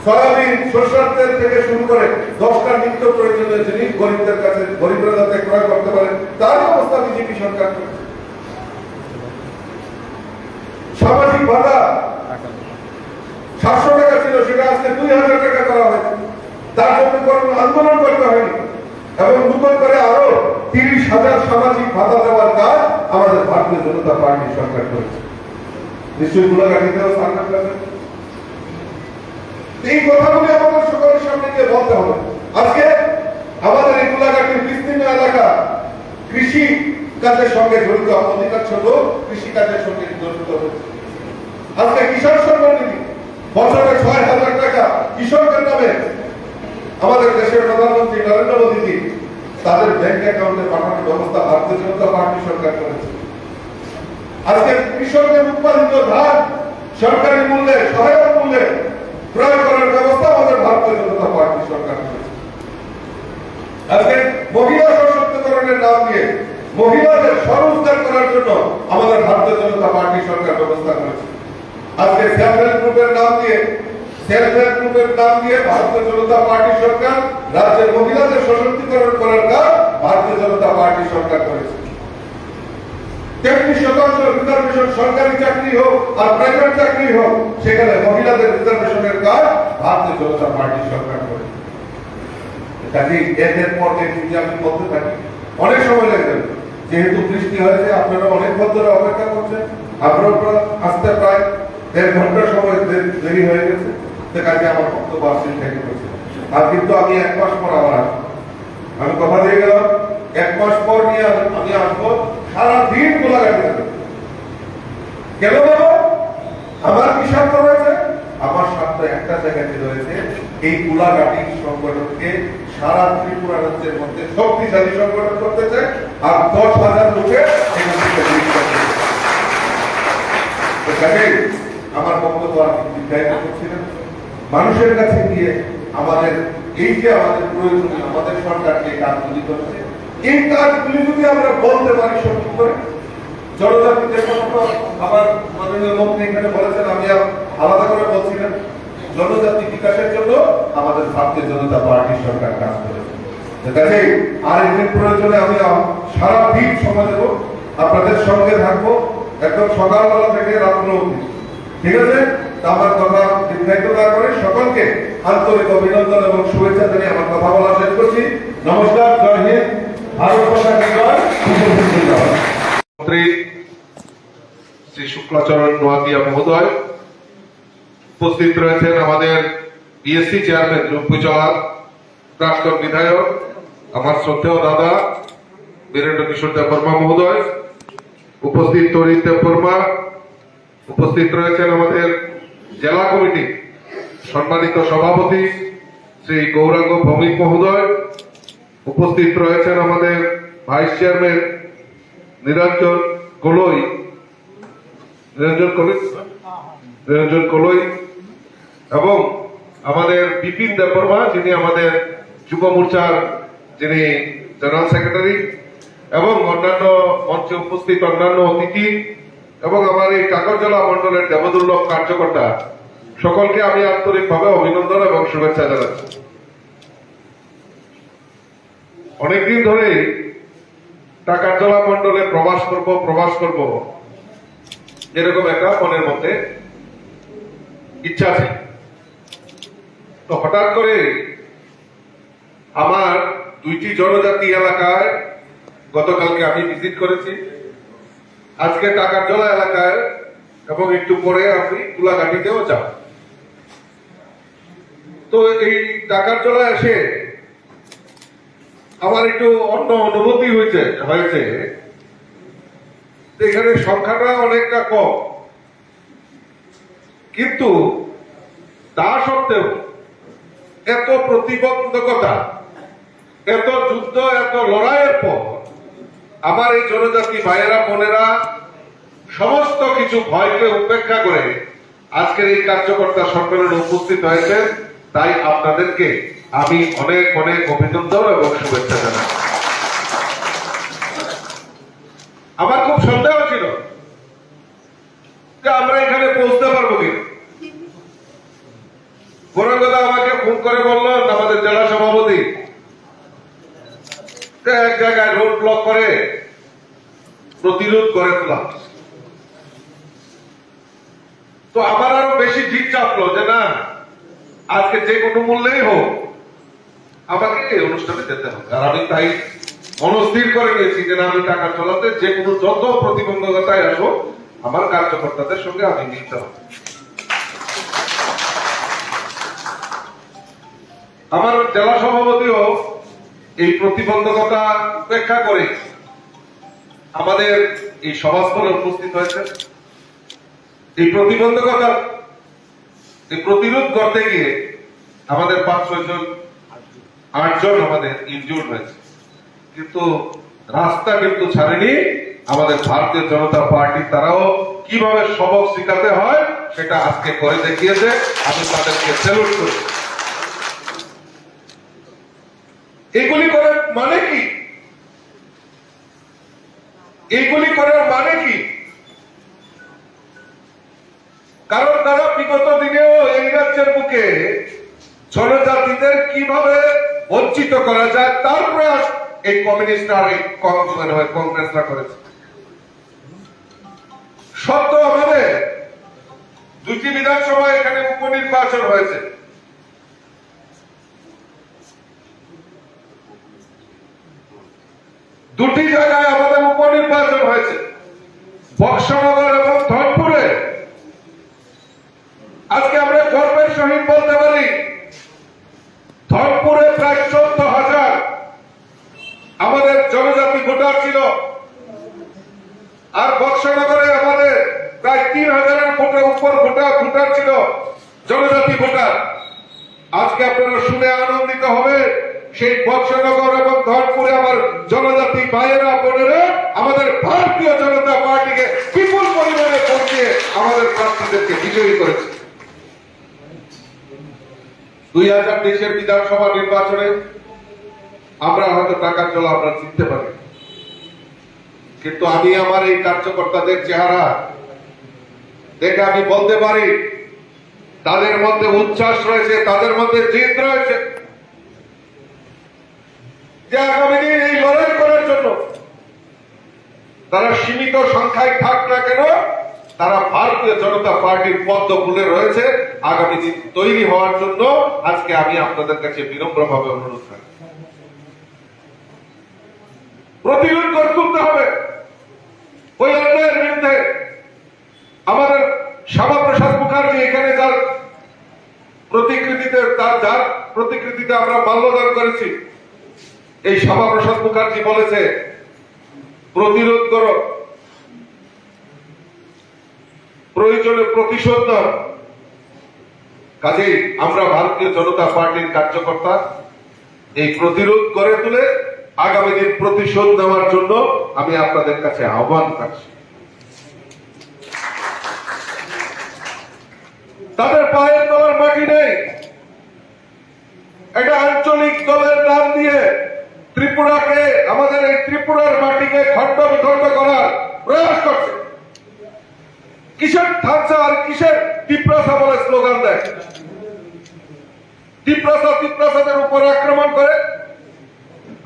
সয়াবিন, সরষের তেল থেকে শুরু করে 10টা নিত্য প্রয়োজনীয় জিনিস গরিবদের কাছে, গরিবরা যাতে ক্রয় করতে পারে তার ব্যবস্থা বিজেপি সরকার করেছে। সামাজিক ভাতা 700 টাকা ছিল, সেটা আজকে 2,000 টাকা করা হয়েছে। তার জন্য কোনো আন্দোলন করতে হয়নি এবং নতুন করে আরো 30,000 সামাজিক ভাতা দেওয়ার কাজ আমাদের ভারতীয় জনতা পার্টি সরকার করেছে। নিশ্চয়ই গোলাঘাটিতেও সামনে করবেন। এই কথাগুলি আমাদের সকলের সামনে গিয়ে বলতে হবে। আজকে আমাদের এই গোলাঘাটির বিস্তীর্ণ এলাকা কৃষি কাজের সঙ্গে জড়িত, অধিকাংশ লোক কৃষি কাজের সঙ্গে জড়িত হয়েছে। আজকে কিষাণ সম্মান নিধি বছরে 6,000 টাকা কৃষকদের নামে আমাদের দেশের প্রধানমন্ত্রী নরেন্দ্র মোদীজি তাদের ব্যাংক অ্যাকাউন্টে পাঠানোর ব্যবস্থা ভারতীয় জনতা পার্টি সরকার করেছে। আজকে কৃষকদের উৎপাদিত ধান সরকারি মূল্যে, সহায়ক মূল্যে ক্রয় করার ব্যবস্থা আমাদের ভারতীয় জনতা পার্টি সরকার করেছে। আজকে মহিলা সশক্তিকরণের নাম দিয়ে মহিলাদের স্বরোজগার করার জন্য আমাদের ভারতীয় জনতা পার্টি সরকার ব্যবস্থা করেছে। আজকে সেলফ হেল্প গ্রুপের নাম দিয়ে ভারতীয় জনতা পার্টি সরকার রাজ্যের মহিলাদের সশক্তিকরণ করার কাজ ভারতীয় জনতা পার্টি সরকার করেছে। 33% রিজার্ভেশন সরকারি চাকরি হোক আর প্রাইভেট চাকরি হোক, সেখানে মহিলাদের রিজার্ভেশনের কাজ ভারতীয় জনতা পার্টি সরকার করেছে। কাজে এর পর যদি আমি বলতে থাকি অনেক সময় লাগবে, যেহেতু বৃষ্টি হয়েছে আপনারা অনেকক্ষণ ধরে অপেক্ষা করছেন, আপনারা আসতে প্রায় 1.5 ঘন্টা সময় দেরি হয়ে গেছে, সে কাজে আমার বক্তব্য আসছে থেকে করছে। আর কিন্তু আমি 1 মাস পর আবার আসবো, আমি কথা দিয়ে গেলাম 1 মাস পর নিয়ে আমি আসবো, সারাদিন গোলাঘাটি থাকবো। কেন বাবা আমার কি স্বার্থ রয়েছে? আমার স্বার্থ একটা জায়গাতে রয়েছে, এই গোলাঘাটি সংগঠনকে সারা ত্রিপুরা রাজ্যের মধ্যে শক্তিশালী সংগঠন করতে চাই, আর 10,000 লোকে এখান থেকে আমার বক্তব্য আর দীর্ঘায়িত করছি না। মানুষের কাছে গিয়ে আমাদের এই যে আমাদের প্রয়োজনীয় আমাদের সরকার যে কাজগুলি করছে, এই কাজগুলি যদি আমরা বলতে পারি সঠিক করে, জনজাতিদের কথা আমার মাননীয় মন্ত্রী এখানে বলেছেন, আমি আলাদা করে বলছি না, জনজাতি বিকাশের জন্য আমাদের ভারতীয় জনতা পার্টির সরকার কাজ করেছে। কাজে আর একদিন প্রয়োজনে আমি সারা দিন সময় দেবো, আপনাদের সঙ্গে থাকবো একদম সকালবেলা থেকে রাত্র অবধি, ঠিক আছে? আমার কথা দীর্ঘায়িত না করে সকলকে আন্তরিক অভিনন্দন এবং শুভেচ্ছা জানিয়ে আমার কথা বলা শেষ করছি। নমস্কার, জয় হিন্দ, ভারত মাতা কি জয়। মন্ত্রী শ্রী শুক্লাচরণ নোয়াতিয়া মহোদয়, উপস্থিত রয়েছেন আমাদের বিএসসি চেয়ারম্যান রূপচলা, প্রাক্তন বিধায়ক আমার শ্রদ্ধেয় দাদা বীরেন্দ্র কিশোর দেববর্মা মহোদয়, উপস্থিত তরিত দেববর্মা, উপস্থিত রয়েছেন আমাদের জেলা কমিটি সম্মানিত সভাপতি শ্রী গৌরাঙ্গ ভৌমিক মহোদয়, উপস্থিত রয়েছেন আমাদের ভাইস চেয়ারম্যান নিরঞ্জন কলই এবং আমাদের বিপিন দেববর্মা, যিনি আমাদের যুব মোর্চার যিনি জেনারেল সেক্রেটারি, এবং অন্যান্য মঞ্চে উপস্থিত অন্যান্য অতিথি এবং আমার এই কাকরজলা মন্ডলের দেবদুর্লভ কার্যকর্তা, সকলকে আমি আন্তরিকভাবে অভিনন্দন এবং শুভেচ্ছা জানাচ্ছি। অনেকদিন ধরে কাকরজলা মন্ডলে প্রবাস করব এরকম একটা মনের মধ্যে ইচ্ছা আছে। তো হঠাৎ করে আমার 2টি জনজাতি এলাকায় গতকালকে আমি ভিজিট করেছি, আজকে কাকরজলা এলাকায় এবং একটু পরে আমি গোলাঘাটিতেও যাব। তো এই কাকরজলা এসে আমার একটু অন্য অনুভূতি হয়েছে এখানে সংখ্যাটা অনেকটা কম, কিন্তু তা সত্ত্বেও এত প্রতিবন্ধকতা, এত যুদ্ধ, এত লড়াইয়ের পর আমার এই জনজাতি ভাইয়েরা বোনেরা সমস্ত কিছু ভয়কে উপেক্ষা করে আজকের এই কার্যকর্তা সম্মেলনে উপস্থিত হয়েছে। তাই আপনাদেরকে আমি অনেক অনেক অভিনন্দন এবং শুভেচ্ছা জানাই। আমার খুব সন্দেহ ছিল যে আমরা এখানে পৌঁছতে পারবো কিনা। গৌরাঙ্গদা আমাকে ফোন করে বললেন, আমাদের জেলা সভাপতি, এক জায়গায় রোড ব্লক করে প্রতিরোধ করে তোলা। তো আমার আরো বেশি জিদ চাপলো যে না, আজকে যে কোনো মূল্যেই হোক আমাকে এই অনুষ্ঠানে যেতে হবে। আর আমি তাই মনস্থির করে নিয়েছি যে আমি টাকা চলাতে যে কোনো যত প্রতিবন্ধকতায় আসো আমার কার্যকর্তাদের সঙ্গে আমি মিলতে হবে। আমার জেলা সভাপতিও এই প্রতিবন্ধকতা উপেক্ষা করে আমাদের এই সভাস্থলে উপস্থিত হয়েছে। এই প্রতিবন্ধকতা এই প্রতিরোধ করতে গিয়ে আমাদের 8জন আমাদের ইনজুর্ড হয়েছে, কিন্তু রাস্তা কিন্তু ছাড়েনি আমাদের ভারতীয় জনতা পার্টি। তারাও কিভাবে সবক শিখাতে হয় সেটা আজকে করে দেখিয়েছে, আমি তাদেরকে স্যালুট করি। এগুলি করার মানে কি? এইগুলি করার মানে কি? কারণ তারা বিগত দিনেও এই রাজ্যের বুকে জনজাতিদের কিভাবে বঞ্চিত করা যায় তার প্রয়াস এই কমিউনিস্ট আর এই কংগ্রেসরা করেছে। সত্য আমাদের 2টি বিধানসভা এখানে উপনির্বাচন হয়েছে। দুটি জায়গায় আমাদের উপনির্বাচন হয়েছে, বক্সনগর এবং ধনপুরে। আজকে আমরা গর্বের সহিত বলতে পারি ধনপুরে প্রায় 14,000 আমাদের জনজাতি ভোটার ছিল, আর বক্সনগরে আমাদের প্রায় 3,000-এর উপর ভোটার ছিল, জনজাতি ভোটার। আজকে আপনারা শুনে আনন্দিত হবে, সেই বক্সনগর এবং ধনপুরে আমার জনজাতি ভাইয়েরা বোনেরা আমাদের ভারতীয় জনতা পার্টিকে বিপুল পরিমাণে ভোট দিয়ে আমাদের প্রার্থীদেরকে বিজয়ী করেছে। 2023-এর বিধানসভা নির্বাচনে আমরা হয়তো টাকার জল আমরা জিততে পারি, কিন্তু আমি আমার এই কার্যকর্তাদের চেহারা দেখে আমি বলতে পারি তাদের মধ্যে উচ্ছ্বাস রয়েছে, তাদের মধ্যে জিদ রয়েছে, যে আগামী দিন এই লড়াই করার জন্য তারা সীমিত সংখ্যায় থাক না কেন, তারা ভারতীয় জনতা পার্টির পদ্ম ফুলে রয়েছে আগামী দিন তৈরি হওয়ার জন্য। আজকে আমি আপনাদের কাছে বিনম্রভাবে অনুরোধ করি, প্রতিরোধ করে তুলতে হবে ওই অন্যায়ের বিরুদ্ধে। আমাদের শ্যামাপ্রসাদ মুখার্জি এখানে যার প্রতিকৃতিতে আমরা মাল্যদান করেছি, এই শ্যামাপ্রসাদ মুখার্জি বলেছে প্রতিরোধ করো, প্রয়োজনে প্রতিশোধ নাও। কাজেই আমরা ভারতীয় জনতা পার্টির কার্যকর্তা এই প্রতিরোধ করে তুলে আগামী দিন প্রতিশোধ নেওয়ার জন্য আমি আপনাদের কাছে আহ্বান করছি। তাদের পায়ের তলার মাটি নেই, এটা আঞ্চলিক দলের নাম দিয়ে ত্রিপুরাকে, আমাদের এই ত্রিপুরার মাটিকে খণ্ড বিখণ্ড করার প্রয়াস করছে। কিসের ধাঁচা আর কিসের তিপ্রাসা বলে স্লোগান দেয়, তিপ্রাসাদের উপর আক্রমণ করে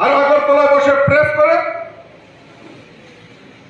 আর আগরতলায় বসে প্রেস করে